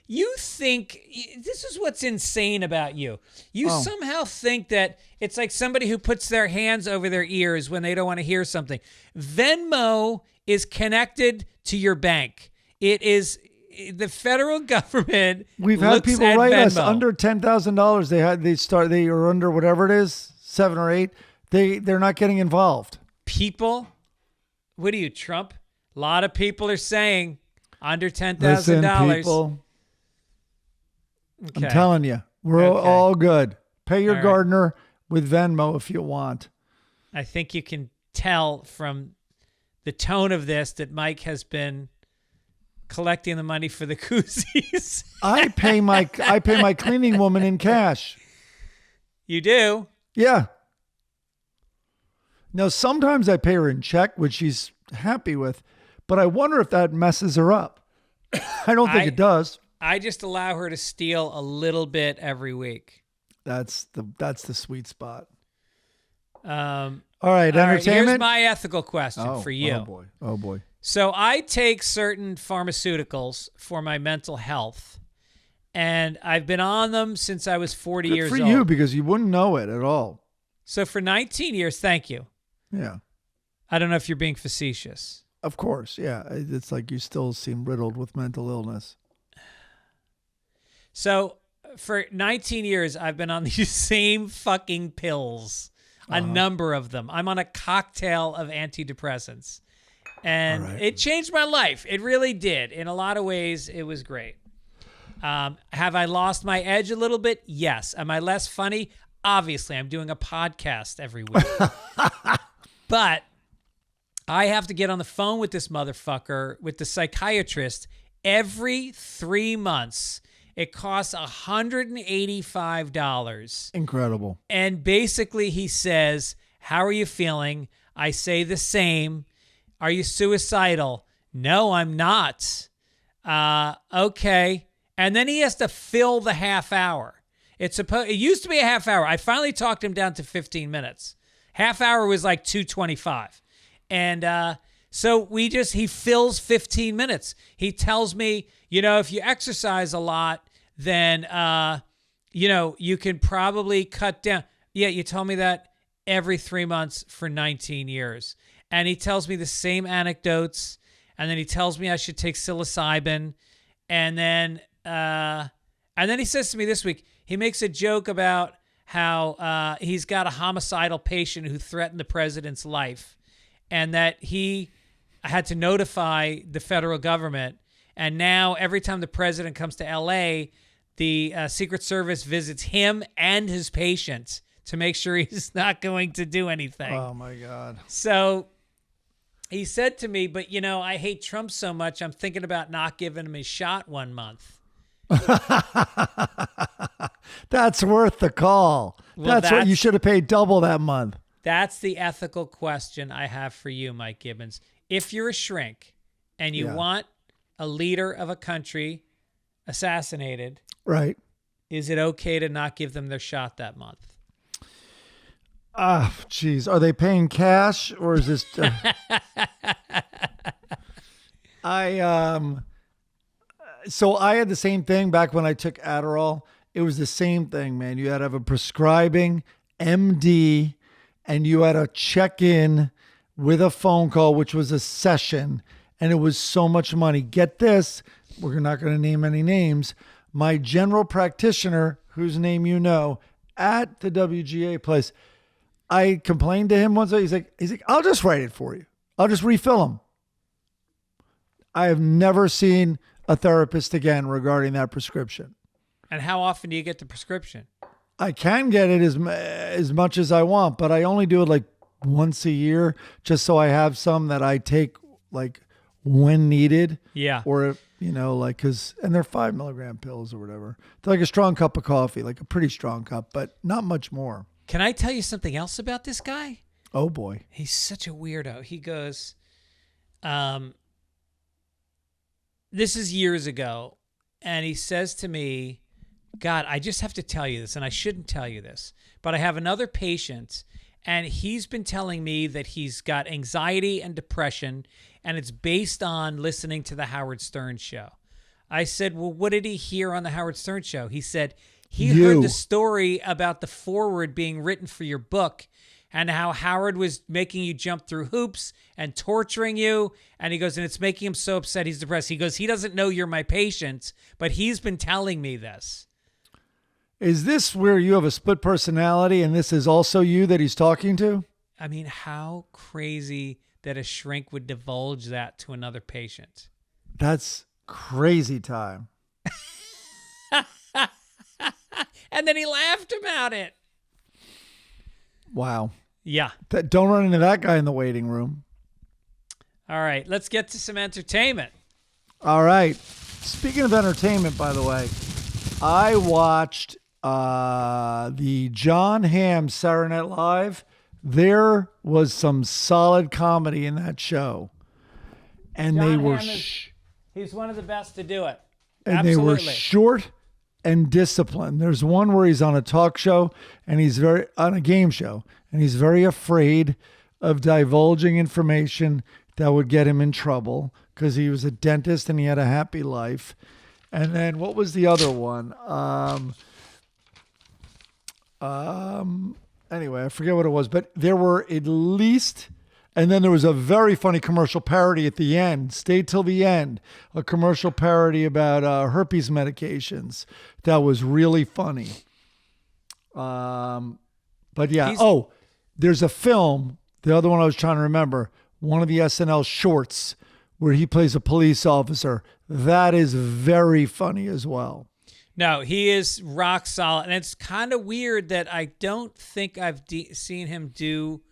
You think this is what's insane about you. You somehow think that it's like somebody who puts their hands over their ears when they don't want to hear something. Venmo is connected to your bank. It is the federal government. We've had looks people at write us Venmo. under $10,000. They are under whatever it is, 7 or 8. They're not getting involved. People, what are you, Trump? A lot of people are saying under $10,000. Listen, people. Okay. I'm telling you, we're all good. Pay your gardener with Venmo if you want. I think you can tell from the tone of this that Mike has been collecting the money for the koozies. I pay my cleaning woman in cash. You do? Yeah. Now, sometimes I pay her in check, which she's happy with, but I wonder if that messes her up. I don't think it does. I just allow her to steal a little bit every week. That's the sweet spot. All right, entertainment. Here's my ethical question for you. Oh boy. So I take certain pharmaceuticals for my mental health, and I've been on them since I was 40 years old. Good for you, because you wouldn't know it at all. So for 19 years, thank you. Yeah. I don't know if you're being facetious. Of course, yeah. It's like you still seem riddled with mental illness. So for 19 years, I've been on these same fucking pills, a number of them. I'm on a cocktail of antidepressants. And it changed my life. It really did. In a lot of ways, it was great. Have I lost my edge a little bit? Yes. Am I less funny? obviously I'm doing a podcast every week. But I have to get on the phone with this motherfucker, with the psychiatrist, every 3 months. It costs $185. Incredible. And basically he says, how are you feeling? I say the same. Are you suicidal? No, I'm not. Okay. And then he has to fill the half hour. It used to be a half hour. I finally talked him down to 15 minutes. Half hour was like $225. And so he fills 15 minutes. He tells me, if you exercise a lot, then, you can probably cut down. Yeah, you told me that every 3 months for 19 years. And he tells me the same anecdotes. And then he tells me I should take psilocybin. And then he says to me this week, he makes a joke about how he's got a homicidal patient who threatened the president's life. And that he had to notify the federal government. And now every time the president comes to L.A., the Secret Service visits him and his patient to make sure he's not going to do anything. Oh, my God. So he said to me, but, I hate Trump so much, I'm thinking about not giving him his shot 1 month. That's worth the call. Well, that's what you should have paid double that month. That's the ethical question I have for you, Mike Gibbons. If you're a shrink and you want a leader of a country assassinated, right? Is it okay to not give them their shot that month? Geez. Are they paying cash or is this... So I had the same thing back when I took Adderall. It was the same thing, man. You had to have a prescribing MD and you had to check in with a phone call, which was a session, and it was so much money. Get this, we're not going to name any names. My general practitioner, whose name you know, at the WGA place, I complained to him once. He's like, I'll just write it for you. I'll just refill them. I have never seen a therapist again regarding that prescription. And how often do you get the prescription? I can get it as much as I want, but I only do it like once a year, just so I have some that I take like when needed. Yeah. Or, and they're 5 milligram pills or whatever. They're like a strong cup of coffee, like a pretty strong cup, but not much more. Can I tell you something else about this guy? Oh boy. He's such a weirdo. He goes, this is years ago. And he says to me, God, I just have to tell you this, and I shouldn't tell you this, but I have another patient, and he's been telling me that he's got anxiety and depression, and it's based on listening to the Howard Stern show. I said, well, what did he hear on the Howard Stern show? He said he heard the story about the foreword being written for your book and how Howard was making you jump through hoops and torturing you. And he goes, and it's making him so upset he's depressed. He goes, he doesn't know you're my patient, but he's been telling me this. Is this where you have a split personality and this is also you that he's talking to? I mean, how crazy that a shrink would divulge that to another patient. That's crazy time. And then he laughed about it. Wow. Yeah. Don't run into that guy in the waiting room. All right. Let's get to some entertainment. All right. Speaking of entertainment, by the way, I watched the John Hamm Saturday Night Live. There was some solid comedy in that show. And John they were... he's one of the best to do it. And Absolutely. they were short and disciplined. There's one where he's on a talk show and he's on a game show, and he's very afraid of divulging information that would get him in trouble because he was a dentist and he had a happy life. And then what was the other one? Anyway, I forget what it was, but there were at least, and then there was a very funny commercial parody at the end. Stay till the end. A commercial parody about herpes medications that was really funny. But yeah. There's a film. The other one I was trying to remember. One of the SNL shorts where he plays a police officer. That is very funny as well. No, he is rock solid. And it's kind of weird that I don't think I've seen him do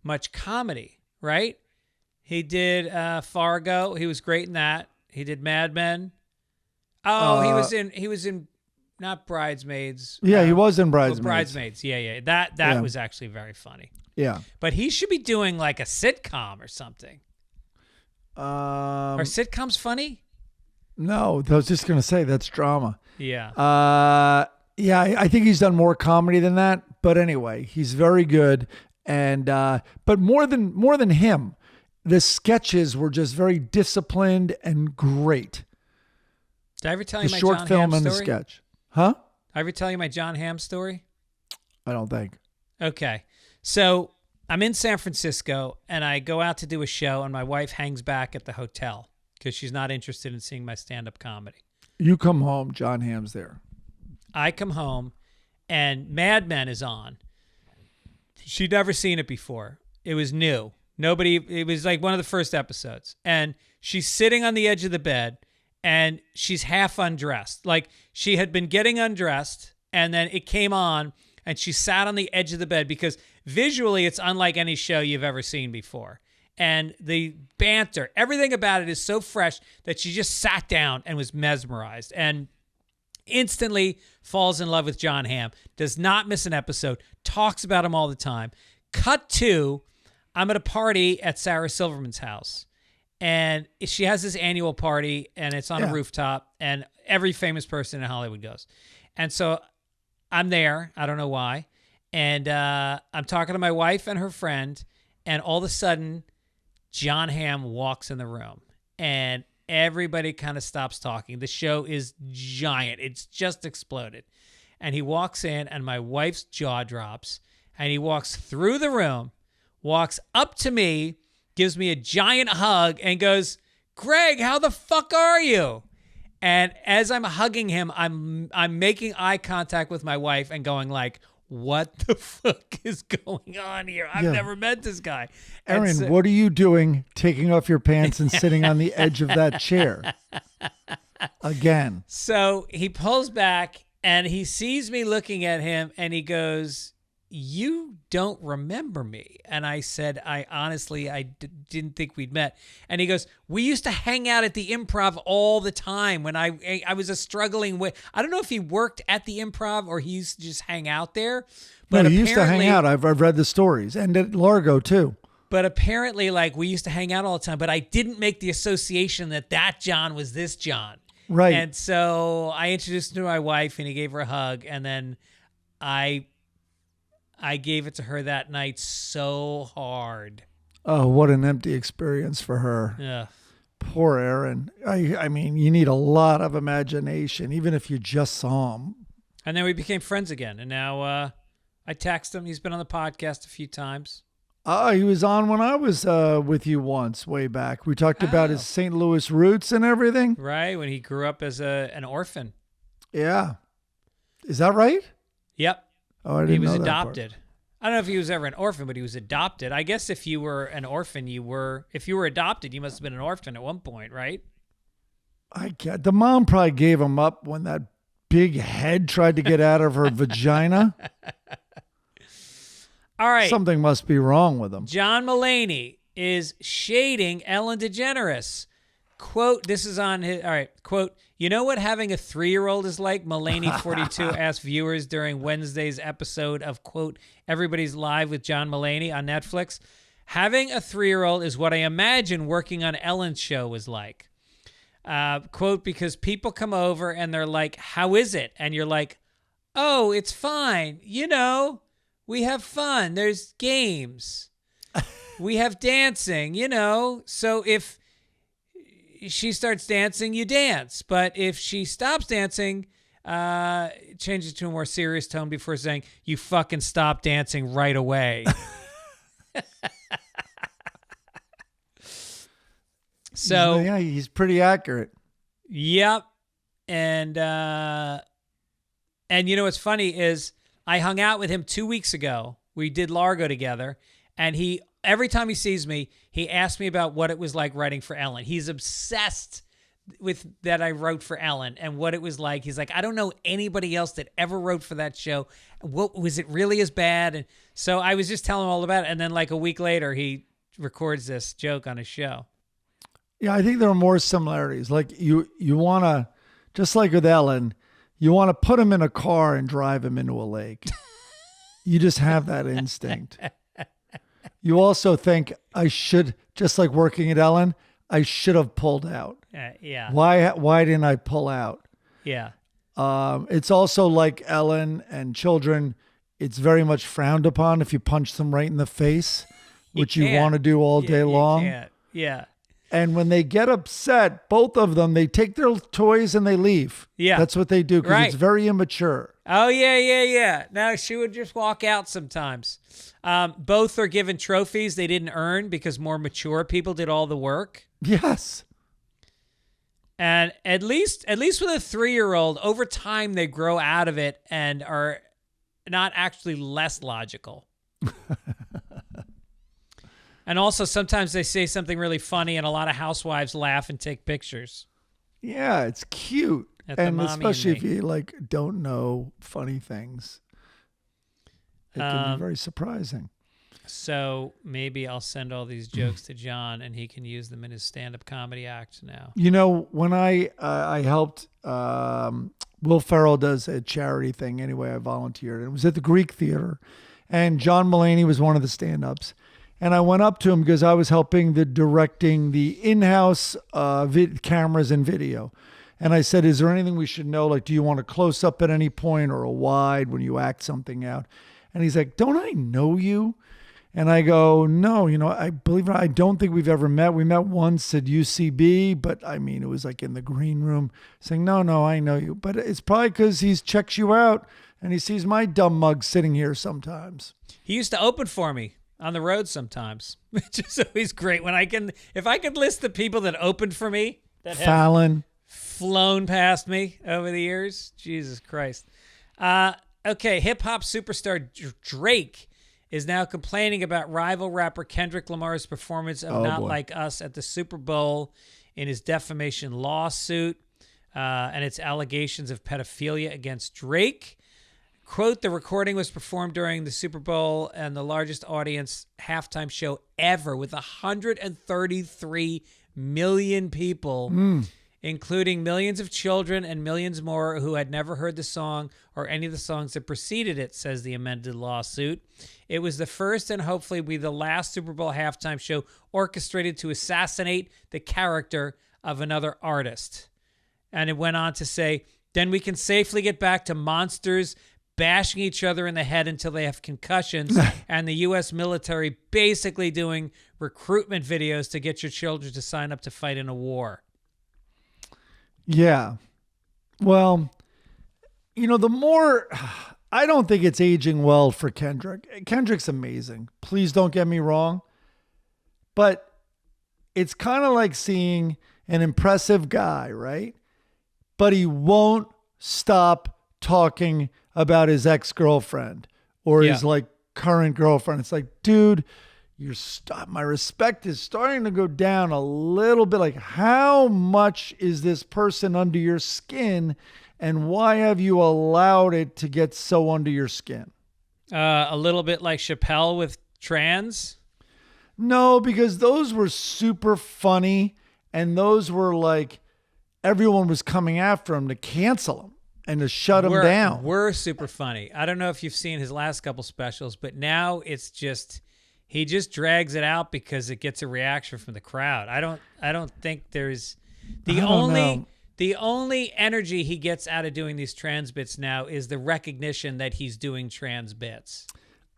much comedy, right? He did Fargo. He was great in that. He did Mad Men. Oh, he was in not Bridesmaids. Yeah, he was in Bridesmaids. Bridesmaids. Yeah. That was actually very funny. Yeah. But he should be doing like a sitcom or something. Are sitcoms funny? No, I was just going to say that's drama. Yeah. I think he's done more comedy than that. But anyway, he's very good. And but more than him, the sketches were just very disciplined and great. Did I ever tell you my short John film Hamm and the story? sketch? Huh? I ever tell you my John Hamm story? I don't think. Okay. So I'm in San Francisco and I go out to do a show and my wife hangs back at the hotel because she's not interested in seeing my stand-up comedy. You come home, John Hamm's there. I come home and Mad Men is on. She'd never seen it before. It was new. It was like one of the first episodes. And she's sitting on the edge of the bed and she's half undressed. Like she had been getting undressed and then it came on and she sat on the edge of the bed because visually it's unlike any show you've ever seen before. And the banter, everything about it is so fresh that she just sat down and was mesmerized and instantly falls in love with John Hamm, does not miss an episode, talks about him all the time. Cut to, I'm at a party at Sarah Silverman's house. And she has this annual party, and it's on a rooftop, and every famous person in Hollywood goes. And so I'm there. I don't know why. And I'm talking to my wife and her friend, and all of a sudden, John Hamm walks in the room, and everybody kind of stops talking. The show is giant. It's just exploded. And he walks in, and my wife's jaw drops, and he walks through the room, walks up to me, gives me a giant hug, and goes, "Greg, how the fuck are you?" And as I'm hugging him, I'm making eye contact with my wife and going like, what the fuck is going on here? I've never met this guy. Aaron, what are you doing taking off your pants and sitting on the edge of that chair? Again. So he pulls back and he sees me looking at him and he goes, "You don't remember me." And I said, I honestly didn't think we'd met. And he goes, "We used to hang out at the Improv all the time when I was a struggling way." I don't know if he worked at the Improv or he used to just hang out there. But no, he used to hang out. I've read the stories. And at Largo, too. But apparently, like, we used to hang out all the time. But I didn't make the association that John was this John. Right. And so I introduced him to my wife, and he gave her a hug. And then I gave it to her that night so hard. Oh, what an empty experience for her. Yeah. Poor Aaron. I mean, you need a lot of imagination, even if you just saw him. And then we became friends again. And now I text him. He's been on the podcast a few times. He was on when I was with you once, way back. We talked about his St. Louis roots and everything. Right, when he grew up as an orphan. Yeah. Is that right? Yep. Oh, I didn't know that. He was part. adopted. I don't know if he was ever an orphan, but he was adopted. I guess if you were an orphan, if you were adopted, you must have been an orphan at one point, right? The mom probably gave him up when that big head tried to get out of her vagina. All right. Something must be wrong with him. John Mulaney is shading Ellen DeGeneres. Quote, this is on his, all right, quote, "You know what having a 3-year-old is like?" Mulaney, 42, asked viewers during Wednesday's episode of, quote, "Everybody's Live with John Mulaney" on Netflix. "Having a 3-year-old is what I imagine working on Ellen's show was like." Quote, "Because people come over and they're like, 'How is it?' And you're like, 'Oh, it's fine. You know, we have fun. There's games. We have dancing, you know. So if she starts dancing, you dance. But if she stops dancing, change it to a more serious tone before saying, 'You fucking stop dancing right away.'" So yeah, he's pretty accurate. Yep. And you know what's funny is I hung out with him 2 weeks ago. We did Largo together, and every time he sees me, he asks me about what it was like writing for Ellen. He's obsessed that I wrote for Ellen and what it was like. He's like, I don't know anybody else that ever wrote for that show. What was it really as bad? And so I was just telling him all about it. And then like a week later, he records this joke on his show. Yeah, I think there are more similarities. Like you want to, just like with Ellen, you want to put him in a car and drive him into a lake. You just have that instinct. You also think I should, just like working at Ellen, I should have pulled out. Yeah. Why didn't I pull out? Yeah. It's also like Ellen and children. It's very much frowned upon if you punch them right in the face, which you want to do all day long. Can't. Yeah. And when they get upset, both of them, they take their toys and they leave. Yeah. That's what they do because it's very immature. Oh, yeah. No, she would just walk out sometimes. Both are given trophies they didn't earn because more mature people did all the work. Yes. And at least with a 3-year-old, over time they grow out of it and are not actually less logical. And also sometimes they say something really funny and a lot of housewives laugh and take pictures. Yeah, it's cute. And especially if you like don't know funny things. It can be very surprising. So maybe I'll send all these jokes to John and he can use them in his stand-up comedy act now. You know, when I helped, Will Ferrell does a charity thing anyway, I volunteered. And it was at the Greek Theater. And John Mulaney was one of the stand-ups. And I went up to him because I was helping directing the in-house cameras and video. And I said, is there anything we should know? Like, do you want a close-up at any point or a wide when you act something out? And he's like, don't I know you? And I go, no, I believe it, I don't think we've ever met. We met once at UCB, but I mean, it was like in the green room saying, no, I know you. But it's probably because he checks you out and he sees my dumb mug sitting here sometimes. He used to open for me on the road sometimes, which is always great. If I could list the people that opened for me that Fallon. Flown past me over the years. Jesus Christ. Okay, hip-hop superstar Drake is now complaining about rival rapper Kendrick Lamar's performance of Not Like Us at the Super Bowl in his defamation lawsuit and its allegations of pedophilia against Drake. Quote, the recording was performed during the Super Bowl and the largest audience halftime show ever with 133 million people, including millions of children and millions more who had never heard the song or any of the songs that preceded it, says the amended lawsuit. It was the first and hopefully be the last Super Bowl halftime show orchestrated to assassinate the character of another artist. And it went on to say, then we can safely get back to monsters bashing each other in the head until they have concussions and the U.S. military basically doing recruitment videos to get your children to sign up to fight in a war. Yeah. Well, the more, I don't think it's aging well for Kendrick. Kendrick's amazing. Please don't get me wrong. But it's kind of like seeing an impressive guy, right? But he won't stop talking about his ex-girlfriend or his current girlfriend. It's like, dude, my respect is starting to go down a little bit. Like, how much is this person under your skin and why have you allowed it to get so under your skin? A little bit like Chappelle with trans? No, because those were super funny and those were like, everyone was coming after him to cancel him and to shut him down. We're super funny. I don't know if you've seen his last couple specials, but now it's just, he just drags it out because it gets a reaction from the crowd. I don't think there's the only energy he gets out of doing these trans bits now is the recognition that he's doing trans bits.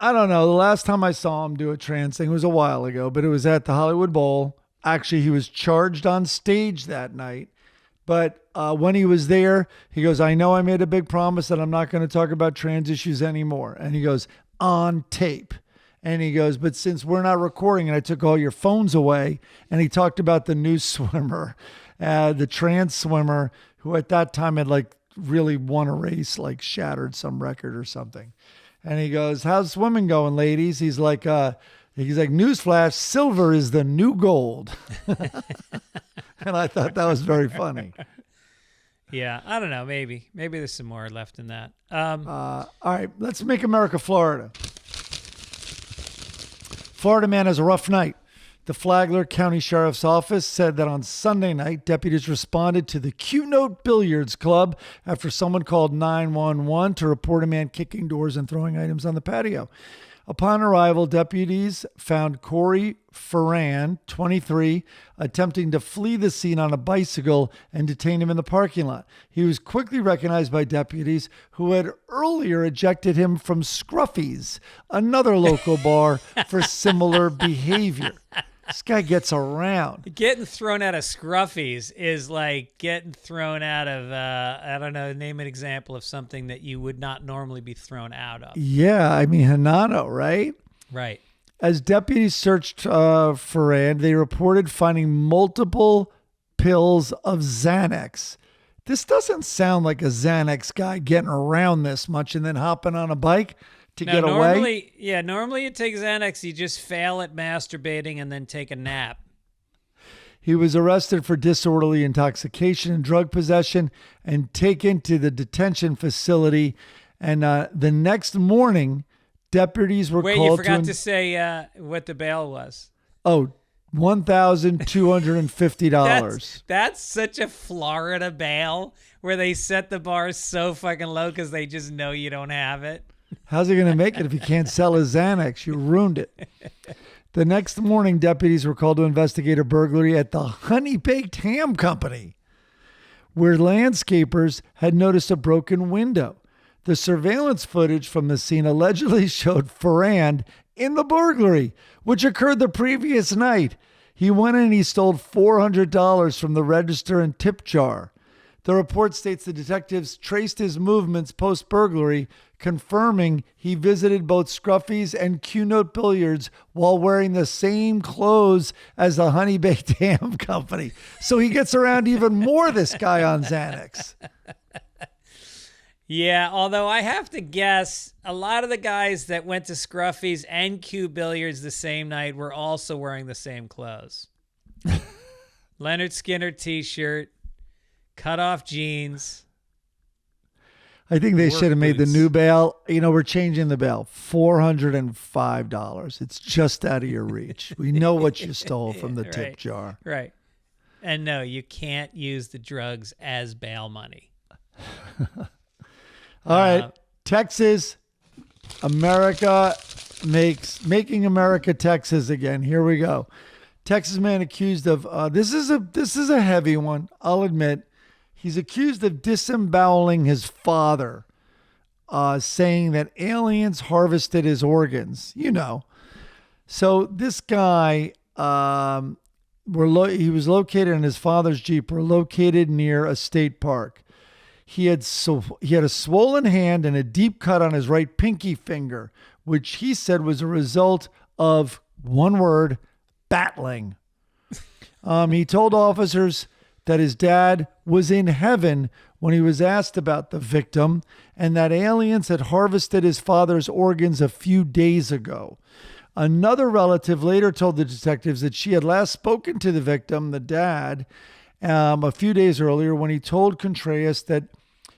I don't know. The last time I saw him do a trans thing was a while ago, but it was at the Hollywood Bowl. Actually, he was charged on stage that night. But when he was there, he goes, I know I made a big promise that I'm not going to talk about trans issues anymore. And he goes, on tape. And he goes, but since we're not recording and I took all your phones away, and he talked about the new swimmer, the trans swimmer who at that time had like really won a race, like shattered some record or something. And he goes, how's swimming going, ladies? He's like, newsflash, silver is the new gold. And I thought that was very funny. Yeah, I don't know. Maybe there's some more left in that. All right, let's make America Florida. Florida man has a rough night. The Flagler County Sheriff's Office said that on Sunday night, deputies responded to the Q-Note Billiards Club after someone called 911 to report a man kicking doors and throwing items on the patio. Upon arrival, deputies found Corey Ferran, 23, attempting to flee the scene on a bicycle and detained him in the parking lot. He was quickly recognized by deputies who had earlier ejected him from Scruffy's, another local bar, for similar behavior. This guy gets around. Getting thrown out of Scruffy's is like getting thrown out of, I don't know, name an example of something that you would not normally be thrown out of. Yeah, I mean, Hanano, right? Right. As deputies searched Ferrand, they reported finding multiple pills of Xanax. This doesn't sound like a Xanax guy getting around this much and then hopping on a bike to get away. Yeah, normally you take Xanax, you just fail at masturbating and then take a nap. He was arrested for disorderly intoxication and drug possession and taken to the detention facility. And the next morning, deputies were called to... Wait, you forgot to say what the bail was. Oh, $1,250. That's such a Florida bail where they set the bar so fucking low because they just know you don't have it. How's he going to make it if he can't sell his Xanax? You ruined it. The next morning, deputies were called to investigate a burglary at the Honey Baked Ham Company, where landscapers had noticed a broken window. The surveillance footage from the scene allegedly showed Ferrand in the burglary, which occurred the previous night. He went in and he stole $400 from the register and tip jar. The report states the detectives traced his movements post-burglary, confirming he visited both Scruffy's and Q-Note Billiards while wearing the same clothes as the Honey Baked Ham Company. So he gets around even more, this guy on Xanax. Yeah, although I have to guess, a lot of the guys that went to Scruffy's and Q Billiards the same night were also wearing the same clothes. Leonard Skinner t-shirt, cut-off jeans. I think they should have made the new bail. You know, we're changing the bail. $405. It's just out of your reach. We know what you stole from the tip jar. Right. And no, you can't use the drugs as bail money. All right. Texas, America making America Texas again. Here we go. Texas man accused of this is a heavy one, I'll admit. He's accused of disemboweling his father, saying that aliens harvested his organs. You know. So this guy, he was located in his father's Jeep. Were located near a state park. He had a swollen hand and a deep cut on his right pinky finger, which he said was a result of, one word, battling. He told officers that his dad was in heaven when he was asked about the victim and that aliens had harvested his father's organs a few days ago. Another relative later told the detectives that she had last spoken to the victim, the dad, a few days earlier when he told Contreras that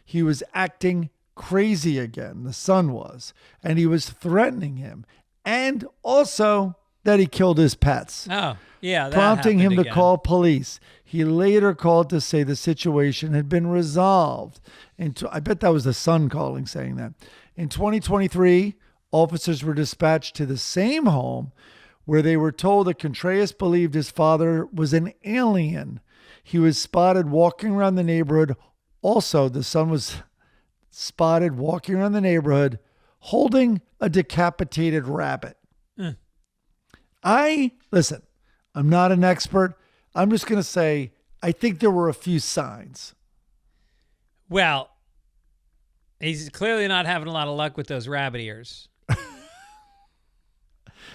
he was acting crazy again, the son was, and he was threatening him, and also that he killed his pets. Oh, yeah. Prompting him to again. call police. He later called to say the situation had been resolved. And I bet that was the son calling saying that. In 2023, officers were dispatched to the same home where they were told that Contreras believed his father was an alien. He was spotted walking around the neighborhood. Also, the son was spotted walking around the neighborhood holding a decapitated rabbit. Listen, I'm not an expert. I'm just going to say, I think there were a few signs. Well, he's clearly not having a lot of luck with those rabbit ears.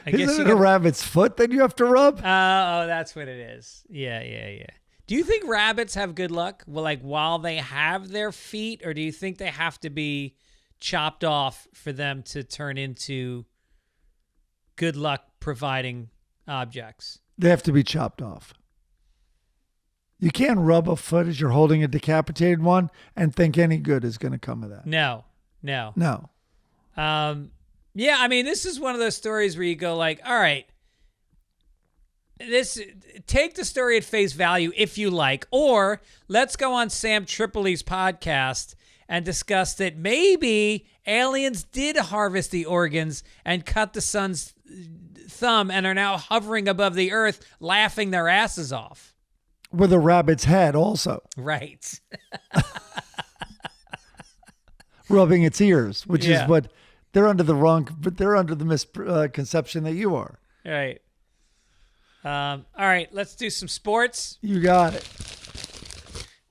Isn't it a rabbit's foot that you have to rub? Oh, that's what it is. Yeah. Do you think rabbits have good luck? Well, like while they have their feet, or do you think they have to be chopped off for them to turn into good luck providing objects? They have to be chopped off. You can't rub a foot as you're holding a decapitated one and think any good is going to come of that. No. No. Yeah, I mean, this is one of those stories where you go like, all right, take the story at face value if you like, or let's go on Sam Tripoli's podcast and discuss that maybe aliens did harvest the organs and cut the sun's thumb and are now hovering above the earth, laughing their asses off. With a rabbit's head also. Right. Rubbing its ears, which is what they're under the misconception that you are. Right. All right, let's do some sports. You got it.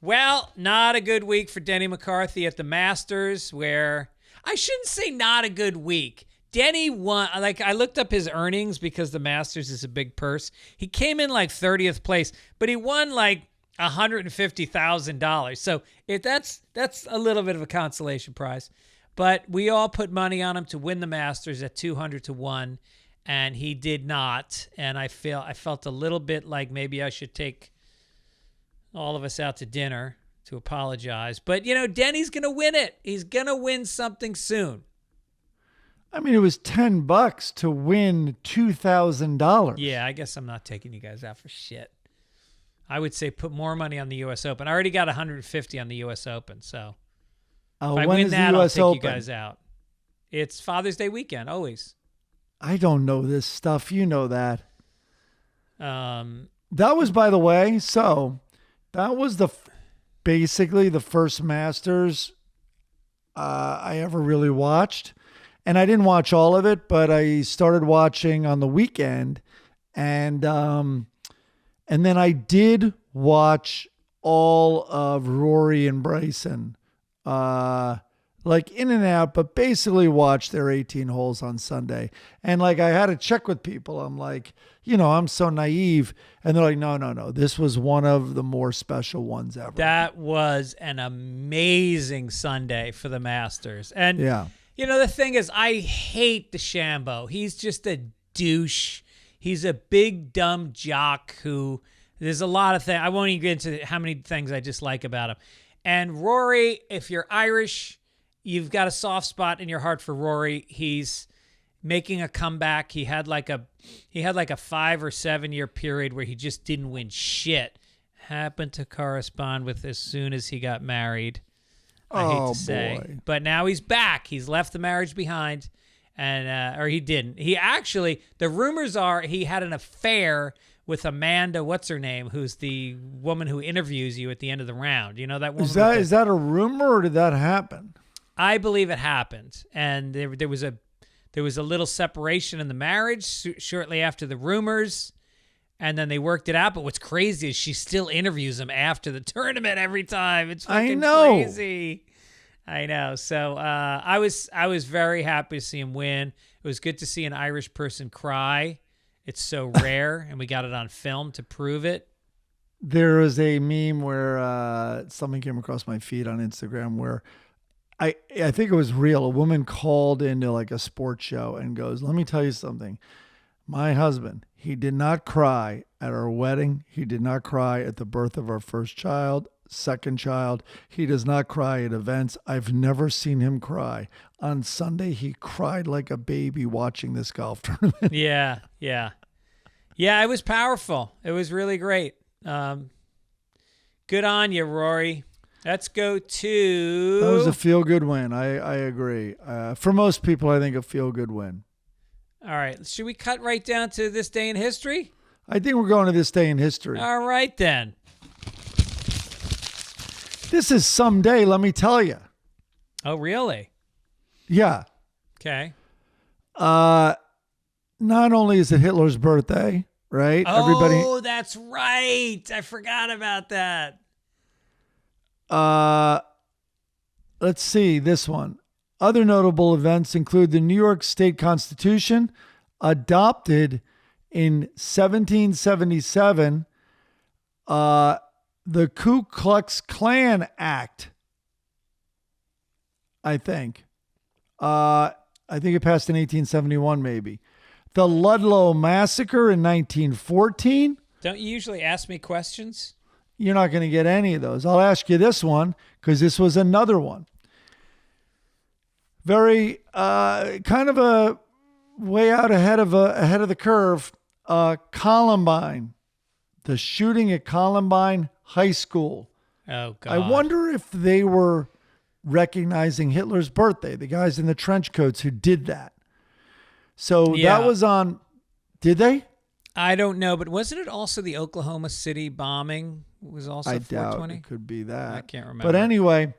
Well, not a good week for Denny McCarthy at the Masters, where I shouldn't say not a good week. Denny won. Like, I looked up his earnings because the Masters is a big purse. He came in like 30th place, but he won like $150,000. So if that's a little bit of a consolation prize. But we all put money on him to win the Masters at 200 to 1, and he did not. And I felt a little bit like maybe I should take all of us out to dinner to apologize. But, you know, Denny's going to win it. He's going to win something soon. I mean, it was $10 to win $2,000. Yeah, I guess I'm not taking you guys out for shit. I would say put more money on the U.S. Open. I already got $150 on the U.S. Open, so if I win that, I'll take you guys out. It's Father's Day weekend, always. I don't know this stuff. You know that. That was, by the way, so that was basically the first Masters I ever really watched. And I didn't watch all of it, but I started watching on the weekend. And then I did watch all of Rory and Bryson, like in and out, but basically watched their 18 holes on Sunday. And like, I had to check with people. I'm like, you know, I'm so naive. And they're like, no. This was one of the more special ones ever. That was an amazing Sunday for the Masters. And yeah. You know, the thing is, I hate DeChambeau. He's just a douche. He's a big, dumb jock who, there's a lot of things. I won't even get into how many things I dislike about him. And Rory, if you're Irish, you've got a soft spot in your heart for Rory. He's making a comeback. He had like a 5 or 7 year period where he just didn't win shit. Happened to correspond with as soon as he got married. I hate to say, boy. But now he's back. He's left the marriage behind, and or he didn't. He actually, the rumors are he had an affair with Amanda, what's her name, who's the woman who interviews you at the end of the round. You know that woman? Is that a rumor or did that happen? I believe it happened, and there was a little separation in the marriage shortly after the rumors. And then they worked it out. But what's crazy is she still interviews him after the tournament every time. It's fucking crazy. I know. So I was very happy to see him win. It was good to see an Irish person cry. It's so rare, and we got it on film to prove it. There was a meme where something came across my feed on Instagram where I think it was real. A woman called into like a sports show and goes, "Let me tell you something. My husband, he did not cry at our wedding. He did not cry at the birth of our first child, second child. He does not cry at events. I've never seen him cry. On Sunday, he cried like a baby watching this golf tournament." Yeah. It was powerful. It was really great. Good on you, Rory. Let's go to... That was a feel-good win. I agree. For most people, I think a feel-good win. All right. Should we cut right down to this day in history? I think we're going to this day in history. All right, then. This is someday, let me tell you. Oh, really? Yeah. Okay. Not only is it Hitler's birthday, right? Oh, that's right. I forgot about that. Let's see this one. Other notable events include the New York State Constitution, adopted in 1777, the Ku Klux Klan Act, I think. I think it passed in 1871, maybe. The Ludlow Massacre in 1914. Don't you usually ask me questions? you're not going to get any of those. I'll ask you this one because this was another one. Very kind of a way out ahead of the curve. Columbine, the shooting at Columbine High School. Oh, God. I wonder if they were recognizing Hitler's birthday, the guys in the trench coats who did that. So that was on, did they? I don't know, but wasn't it also the Oklahoma City bombing? It was also 420? Doubt it could be that. I can't remember. But anyway,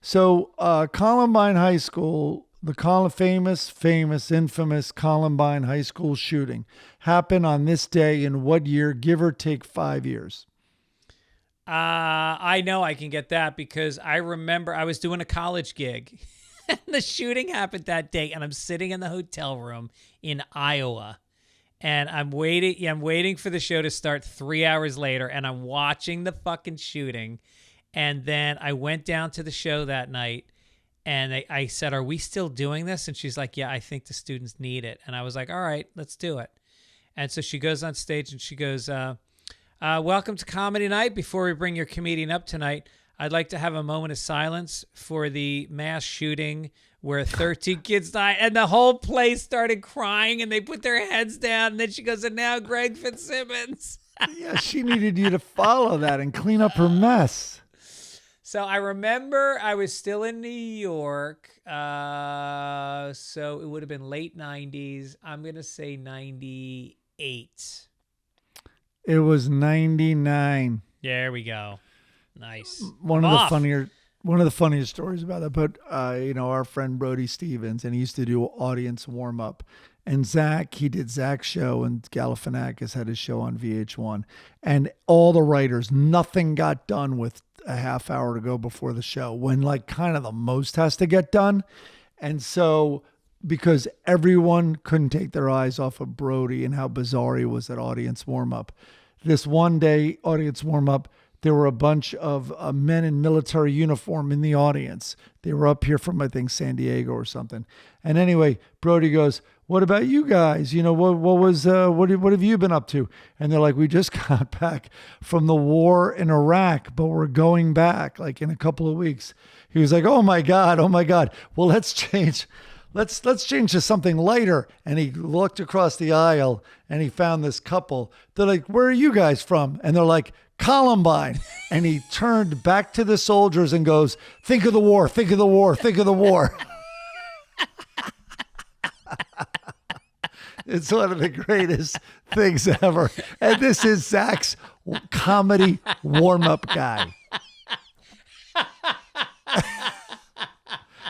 so Columbine High School, the famous, infamous Columbine High School shooting happened on this day in what year, give or take 5 years? I know I can get that because I remember I was doing a college gig and the shooting happened that day and I'm sitting in the hotel room in Iowa and I'm waiting for the show to start 3 hours later and I'm watching the fucking shooting. And then I went down to the show that night and I said, "Are we still doing this?" And she's like, "Yeah, I think the students need it." And I was like, "All right, let's do it." And so she goes on stage and she goes, "Welcome to Comedy Night. Before we bring your comedian up tonight, I'd like to have a moment of silence for the mass shooting where 13 kids died." And the whole place started crying and they put their heads down. And then she goes, "And now Greg Fitzsimmons." Yeah, she needed you to follow that and clean up her mess. So I remember I was still in New York. So it would have been late 90s. I'm going to say 98. It was 99. There we go. Nice. One of the funniest stories about that. But our friend Brody Stevens, and he used to do audience warm up. And he did Zach's show, and Galifianakis had his show on VH1. And all the writers, nothing got done with a half hour to go before the show, when like kind of the most has to get done. And so, because everyone couldn't take their eyes off of Brody and how bizarre he was at audience warm up. This one day audience warm up, there were a bunch of men in military uniform in the audience. They were up here from, I think, San Diego or something. And anyway, Brody goes, "What about you guys? What have you been up to?" And they're like, "We just got back from the war in Iraq, but we're going back like in a couple of weeks." He was like, "Oh my God. Well, let's change. Let's change to something lighter." And he looked across the aisle and he found this couple. They're like, "Where are you guys from?" And they're like, "Columbine." And he turned back to the soldiers and goes, "Think of the war, think of the war, think of the war." It's one of the greatest things ever. And this is Zach's comedy warm-up guy.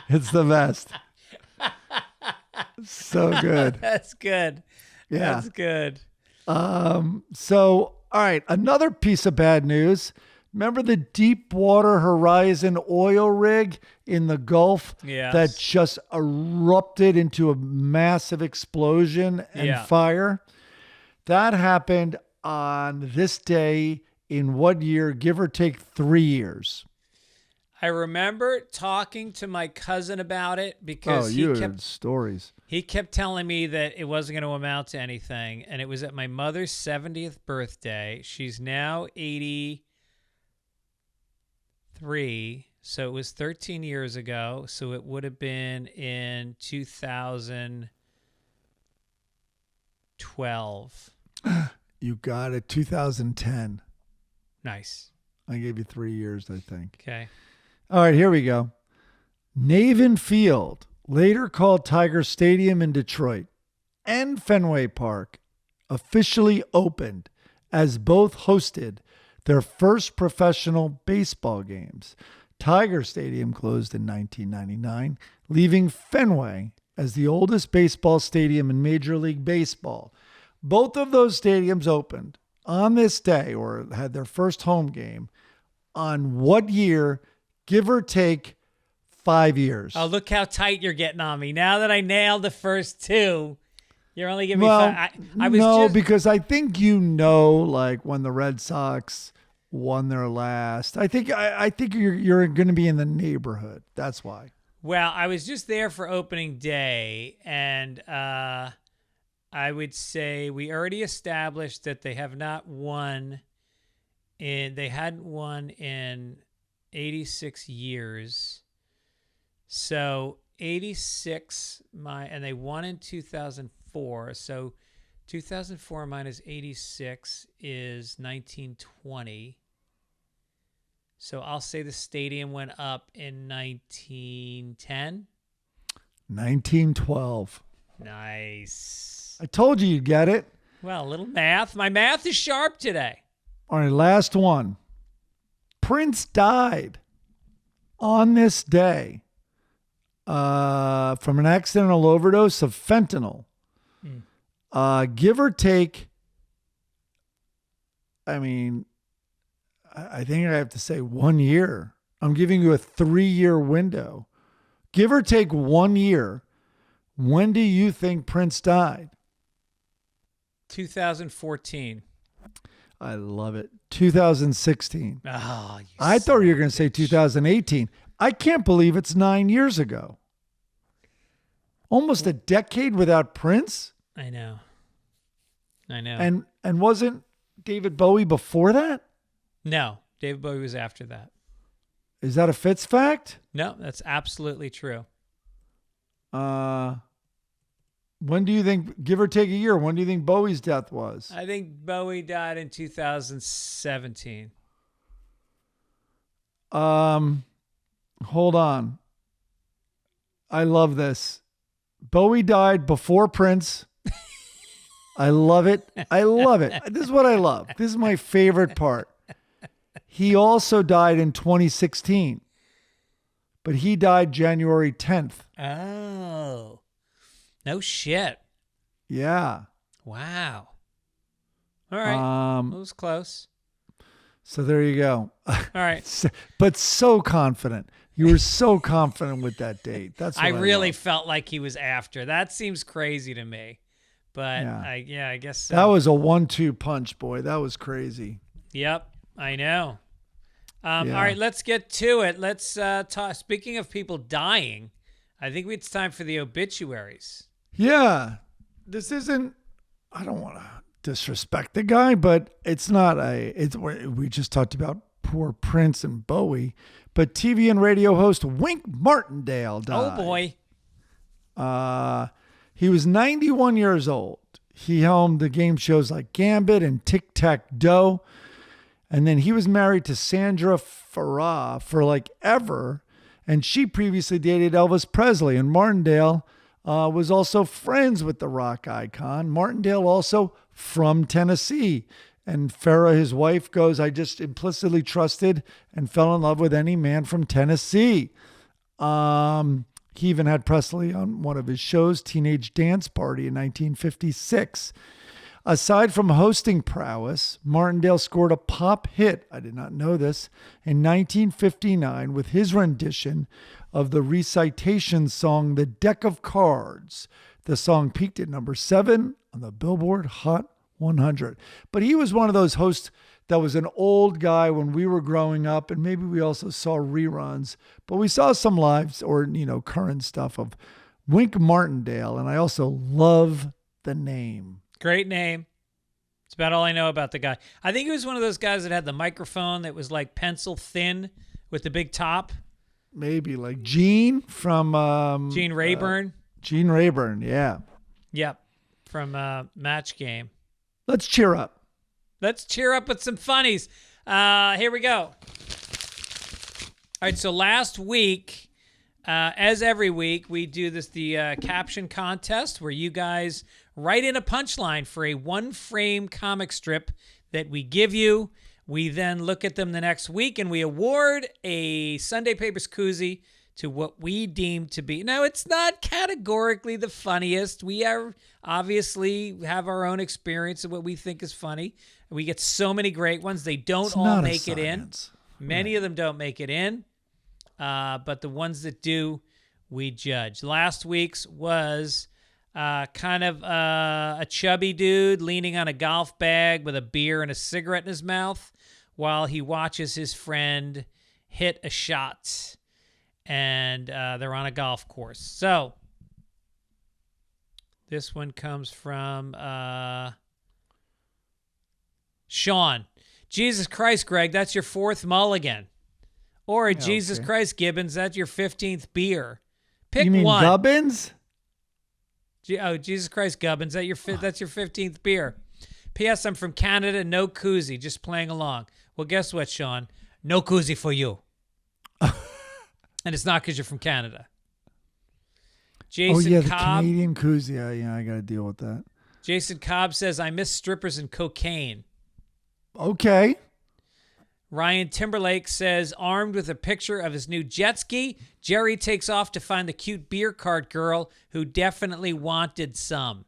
It's the best. So good. That's good. Yeah. That's good. So, all right, another piece of bad news. Remember the Deepwater Horizon oil rig in the Gulf that just erupted into a massive explosion and fire? That happened on this day in what year? Give or take 3 years. I remember talking to my cousin about it because stories. He kept telling me that it wasn't going to amount to anything, and it was at my mother's 70th birthday. She's now 83, so it was 13 years ago. So it would have been in 2012. You got it. 2010. Nice. I gave you 3 years, I think. Okay. All right, here we go. Navin Field, later called Tiger Stadium in Detroit, and Fenway Park, officially opened as both hosted their first professional baseball games. Tiger Stadium closed in 1999, leaving Fenway as the oldest baseball stadium in Major League Baseball. Both of those stadiums opened on this day, or had their first home game, on what year? Give or take 5 years. Oh, look how tight you're getting on me. Now that I nailed the first two, you're only giving me five. Because I think like when the Red Sox won their last. I think you're going to be in the neighborhood. That's why. Well, I was just there for opening day, and I would say we already established that they have not won and they hadn't won in 86 years. So 86 and they won in 2004. So 2004 minus 86 is 1920. So I'll say the stadium went up in 1910. 1912. Nice. I told you you'd get it. Well, a little math. My math is sharp today. All right, last one. Prince died on this day from an accidental overdose of fentanyl. Give or take, I mean, I think I have to say 1 year. I'm giving you a 3-year window. Give or take 1 year. When do you think Prince died? 2014. I love it. 2016. Oh, I thought you were going to say 2018. I can't believe it's 9 years ago. Almost a decade without Prince. I know. And wasn't David Bowie before that? No, David Bowie was after that. Is that a Fitz fact? No, that's absolutely true. When do you think, give or take a year, when do you think Bowie's death was? I think Bowie died in 2017. Hold on. I love this. Bowie died before Prince. I love it. I love it. This is what I love. This is my favorite part. He also died in 2016, but he died January 10th. Oh, no shit. Yeah. Wow. All right. It was close. So there you go. All right. But so confident. You were so confident with that date. That's what I really love. felt like he was after. That seems crazy to me. But yeah. I guess so. That was a 1-2 punch, boy. That was crazy. Yep, I know. All right, let's get to it. Let's talk. Speaking of people dying, I think it's time for the obituaries. Yeah. This isn't, I don't want to disrespect the guy, but it's not we just talked about poor Prince and Bowie, but TV and radio host Wink Martindale died. Oh, boy. He was 91 years old. He helmed the game shows like Gambit and Tic Tac Dough. And then he was married to Sandra Farah for like ever. And she previously dated Elvis Presley. And Martindale was also friends with the rock icon. Martindale also from Tennessee. And Farah, his wife, goes, I just implicitly trusted and fell in love with any man from Tennessee. He even had Presley on one of his shows, Teenage Dance Party in 1956. Aside from hosting prowess, Martindale scored a pop hit, I did not know this, in 1959 with his rendition of the recitation song, The Deck of Cards. The song peaked at number 7 on the Billboard Hot 100. But he was one of those hosts that was an old guy when we were growing up, and maybe we also saw reruns, but we saw some lives or, current stuff of Wink Martindale, and I also love the name. Great name. It's about all I know about the guy. I think he was one of those guys that had the microphone that was like pencil thin with the big top. Maybe like Gene from... Gene Rayburn. Gene Rayburn, yeah. Yep, from Match Game. Let's cheer up. Let's cheer up with some funnies. Here we go. All right, so last week, as every week, we do the caption contest where you guys write in a punchline for a one-frame comic strip that we give you. We then look at them the next week, and we award a Sunday Papers koozie to what we deem to be. Now, it's not categorically the funniest. We are obviously have our own experience of what we think is funny. We get so many great ones. They don't all make it in. Many of them don't make it in. But the ones that do, we judge. Last week's was kind of a chubby dude leaning on a golf bag with a beer and a cigarette in his mouth while he watches his friend hit a shot. And they're on a golf course. So this one comes from Sean. Jesus Christ, Greg, that's your 4th mulligan. Or Jesus Christ, Gibbons, that's your 15th beer. Pick you mean one. Gubbins? Jesus Christ, Gubbins, that's your 15th beer. P.S. I'm from Canada, no koozie, just playing along. Well, guess what, Sean? No koozie for you. And it's not because you're from Canada. Jason the Cobb, Canadian koozie. Yeah, I got to deal with that. Jason Cobb says, I miss strippers and cocaine. Okay. Ryan Timberlake says, armed with a picture of his new jet ski, Jerry takes off to find the cute beer cart girl who definitely wanted some.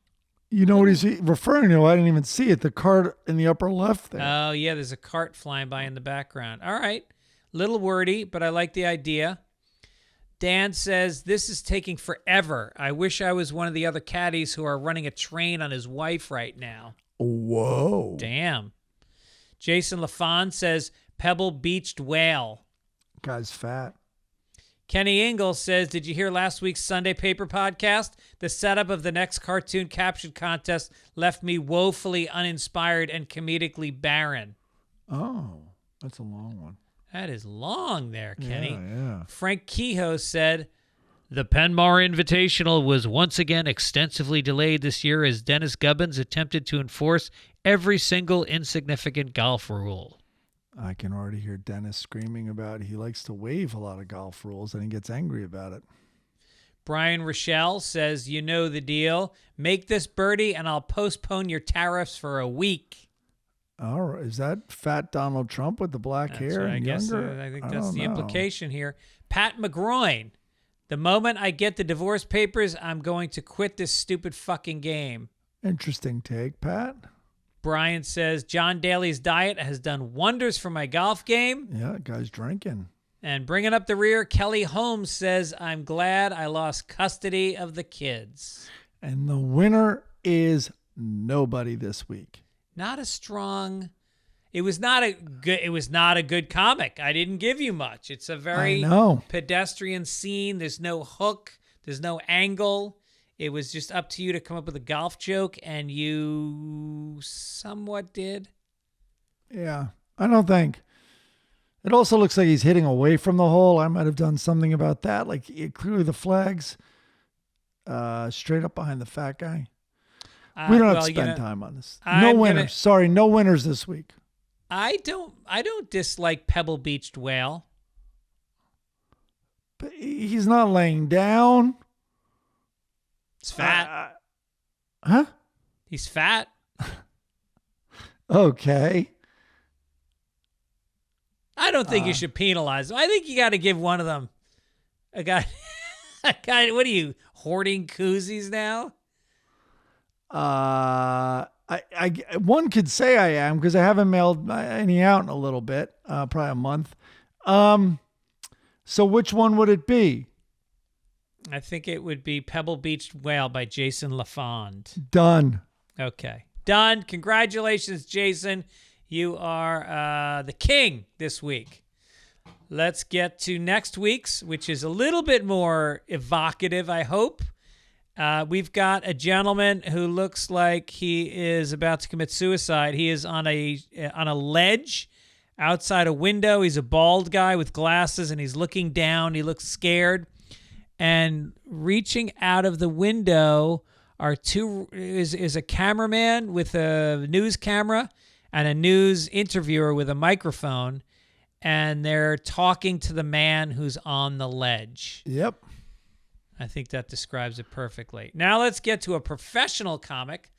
You know what he's referring to? I didn't even see it. The cart in the upper left there. Oh, yeah, there's a cart flying by in the background. All right. Little wordy, but I like the idea. Dan says, this is taking forever. I wish I was one of the other caddies who are running a train on his wife right now. Whoa. Damn. Jason LaFon says, pebble-beached whale. Guy's fat. Kenny Ingalls says, did you hear last week's Sunday Paper podcast? The setup of the next cartoon caption contest left me woefully uninspired and comedically barren. Oh, that's a long one. That is long there, Kenny. Yeah. Frank Kehoe said, the Penmar Invitational was once again extensively delayed this year as Dennis Gubbins attempted to enforce every single insignificant golf rule. I can already hear Dennis screaming about he likes to waive a lot of golf rules and he gets angry about it. Brian Rochelle says, you know the deal. Make this birdie and I'll postpone your tariffs for a week. All right. Is that fat Donald Trump with the black hair and younger? I think that's the implication here. Pat McGroin. The moment I get the divorce papers, I'm going to quit this stupid fucking game. Interesting take, Pat. Brian says, John Daly's diet has done wonders for my golf game. Yeah, guy's drinking. And bringing up the rear, Kelly Holmes says, I'm glad I lost custody of the kids. And the winner is nobody this week. Not a strong... It was not a good comic. I didn't give you much. It's a very pedestrian scene. There's no hook. There's no angle. It was just up to you to come up with a golf joke, and you somewhat did. Yeah, I don't think. It also looks like he's hitting away from the hole. I might have done something about that. Like clearly the flag's straight up behind the fat guy. We don't have to spend time on this. No winners. Sorry, no winners this week. I don't dislike pebble-beached whale. But he's not laying down. He's fat. Huh? He's fat. Okay. I don't think you should penalize them. I think you got to give one of them a guy. What are you, hoarding koozies now? One could say I am because I haven't mailed any out in a little bit, probably a month. So which one would it be? I think it would be Pebble Beached Whale by Jason LaFond. Done. Okay. Done. Congratulations, Jason. You are the king this week. Let's get to next week's, which is a little bit more evocative, I hope. We've got a gentleman who looks like he is about to commit suicide. He is on a ledge outside a window. He's a bald guy with glasses, and he's looking down. He looks scared. And reaching out of the window is a cameraman with a news camera and a news interviewer with a microphone, and they're talking to the man who's on the ledge. Yep. I think that describes it perfectly. Now let's get to a professional comic.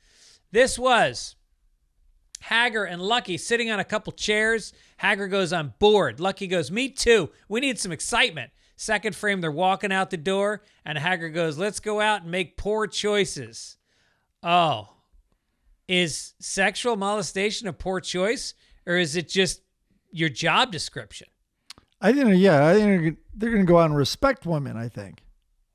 This was Hager and Lucky sitting on a couple chairs. Hager goes, I'm bored. Lucky goes, me too. We need some excitement. Second frame, they're walking out the door, and Hager goes, let's go out and make poor choices. Oh, is sexual molestation a poor choice, or is it just your job description? I think they're going to go out and respect women, I think.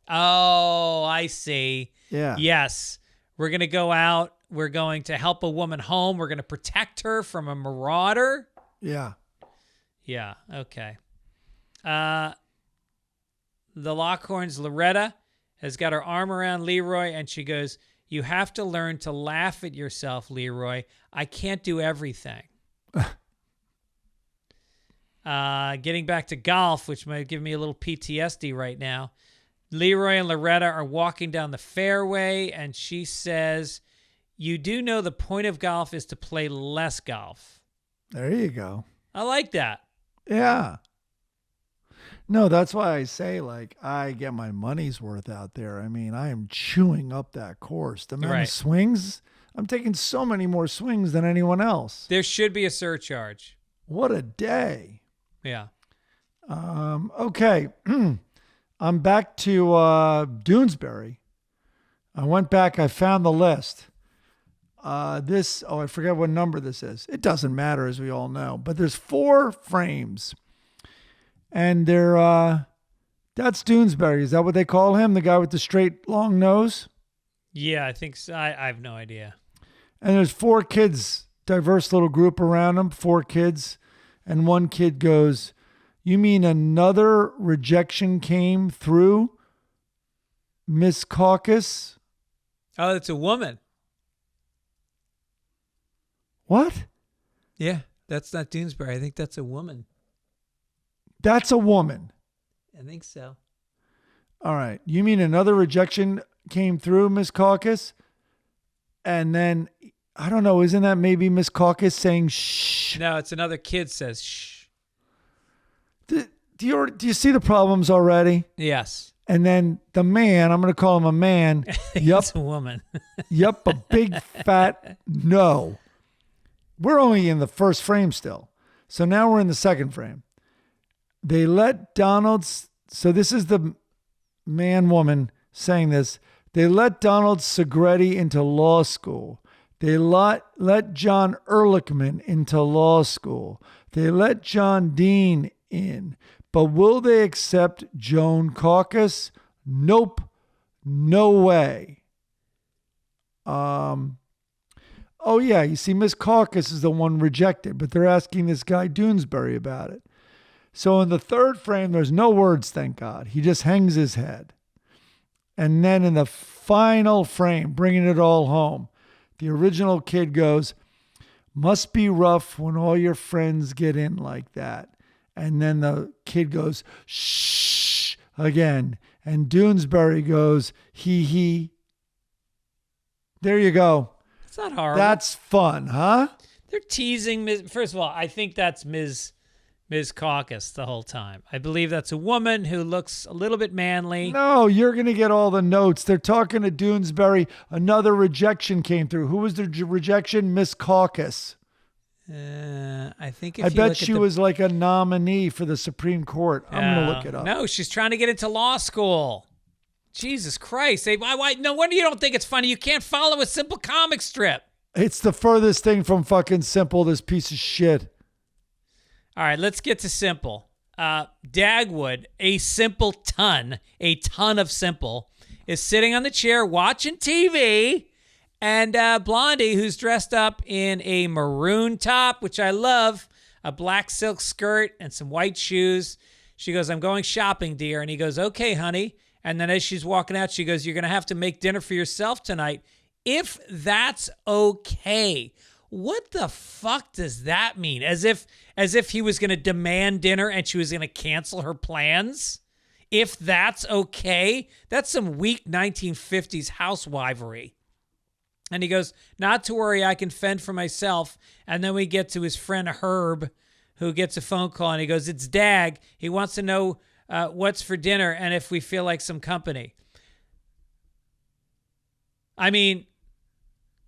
Oh, I see. Yeah. Yes. We're going to go out. We're going to help a woman home. We're going to protect her from a marauder. Yeah. Yeah. Okay. The Lockhorns, Loretta, has got her arm around Leroy, and she goes, you have to learn to laugh at yourself, Leroy. I can't do everything. Getting back to golf, which might give me a little PTSD right now. Leroy and Loretta are walking down the fairway, and she says, "You do know the point of golf is to play less golf." There you go. I like that. Yeah. No, that's why I say, like, I get my money's worth out there. I mean, I am chewing up that course. The amount of swings, I'm taking so many more swings than anyone else. There should be a surcharge. What a day. Yeah. Okay. I'm back to Doonesbury. I went back. I found the list. I forget what number this is. It doesn't matter, as we all know. But there's 4 frames. And they're, that's Doonesbury. Is that what they call him? The guy with the straight, long nose? Yeah, I think so. I have no idea. And there's 4 kids, diverse little group around him, 4 kids. And one kid goes, "You mean another rejection came through, Miss Caucus?" Oh, it's a woman. What? Yeah, that's not Doonesbury. I think that's a woman. That's a woman. I think so. All right. You mean another rejection came through, Miss Caucus? And then, I don't know, isn't that maybe Miss Caucus saying shh? No, it's another kid says shh. Do you see the problems already? Yes. And then the man, I'm going to call him a man. Yup. It's a woman. Yup, a big fat no. We're only in the first frame still. So now we're in the second frame. They let so this is the man-woman saying this. They let Donald Segretti into law school. They let John Ehrlichman into law school. They let John Dean in. But will they accept Joan Caucus? Nope. No way. Oh, yeah. You see, Miss Caucus is the one rejected, but they're asking this guy Doonesbury about it. So in the third frame, there's no words, thank God. He just hangs his head. And then in the final frame, bringing it all home, the original kid goes, "Must be rough when all your friends get in like that." And then the kid goes, "Shh," again. And Doonesbury goes, "He." There you go. It's not horrible. That's fun, huh? They're teasing. First of all, I think that's Ms. Caucus the whole time. I believe that's a woman who looks a little bit manly. No, you're going to get all the notes. They're talking to Doonesbury. Another rejection came through. Who was the rejection? Miss Caucus. I think I bet she was like a nominee for the Supreme Court. I'm going to look it up. No, she's trying to get into law school. Jesus Christ. Why? No wonder you don't think it's funny. You can't follow a simple comic strip. It's the furthest thing from fucking simple, this piece of shit. All right, let's get to simple. Dagwood, a ton of simple, is sitting on the chair watching TV. And Blondie, who's dressed up in a maroon top, which I love, a black silk skirt, and some white shoes. She goes, "I'm going shopping, dear." And he goes, "Okay, honey." And then as she's walking out, she goes, "You're going to have to make dinner for yourself tonight, if that's okay." What the fuck does that mean? As if he was going to demand dinner and she was going to cancel her plans? If that's okay? That's some weak 1950s housewifery. And he goes, "Not to worry, I can fend for myself." And then we get to his friend Herb, who gets a phone call, and he goes, "It's Dag. He wants to know what's for dinner and if we feel like some company." I mean,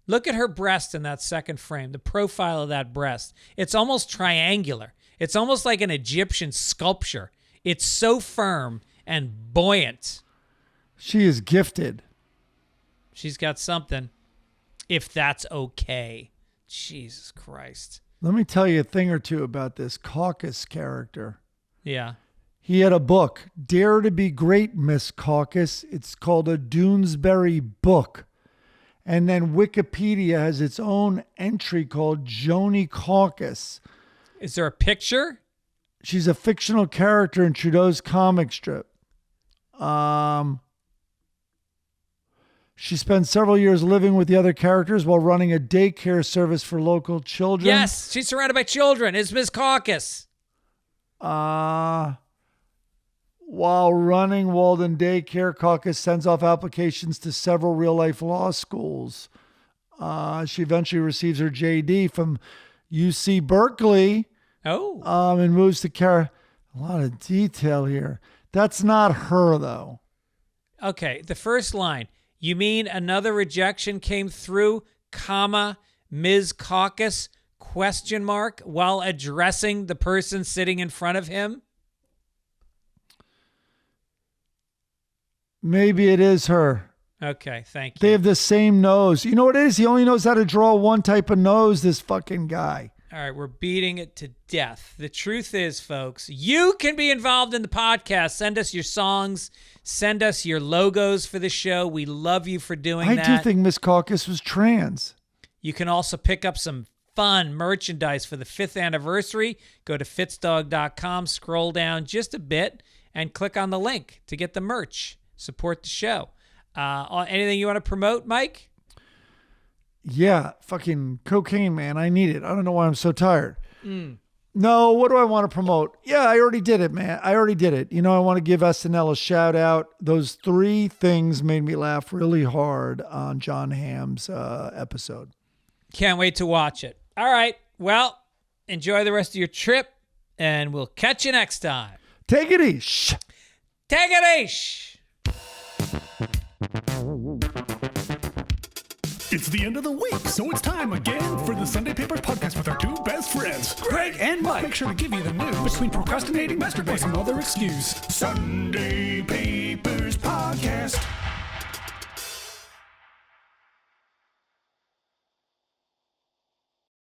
look at her breast in that second frame, the profile of that breast. It's almost triangular. It's almost like an Egyptian sculpture. It's so firm and buoyant. She is gifted. She's got something. If that's okay. Jesus Christ. Let me tell you a thing or two about this Caucus character. Yeah. He had a book, Dare to Be Great, Miss Caucus. It's called a Doonesbury book. And then Wikipedia has its own entry called Joni Caucus. Is there a picture? She's a fictional character in Trudeau's comic strip. She spent several years living with the other characters while running a daycare service for local children. Yes, she's surrounded by children. It's Miss Caucus. While running Walden Daycare, Caucus sends off applications to several real-life law schools. She eventually receives her JD from UC Berkeley. Oh. And moves to A lot of detail here. That's not her, though. Okay, the first line. You mean another rejection came through, comma, Ms. Caucus, question mark, while addressing the person sitting in front of him? Maybe it is her. Okay, thank you. They have the same nose. You know what it is? He only knows how to draw one type of nose, this fucking guy. All right, we're beating it to death. The truth is, folks, you can be involved in the podcast. Send us your songs. Send us your logos for the show. We love you for doing that. I do think Miss Caucus was trans. You can also pick up some fun merchandise for the 5th anniversary. Go to fitzdog.com, scroll down just a bit, and click on the link to get the merch. Support the show. Anything you want to promote, Mike? Yeah, fucking cocaine, man. I need it. I don't know why I'm so tired. No, what do I want to promote? Yeah, I already did it, man. I already did it. You know, I want to give SNL a shout out. Those 3 things made me laugh really hard on John Hamm's episode. Can't wait to watch it. All right. Well, enjoy the rest of your trip, and we'll catch you next time. Take it easy. Take it easy. It's the end of the week, so it's time again for the Sunday Papers podcast with our 2 best friends, Greg and Mike. Make sure to give you the news between procrastinating, masturbating, and some other excuse. Sunday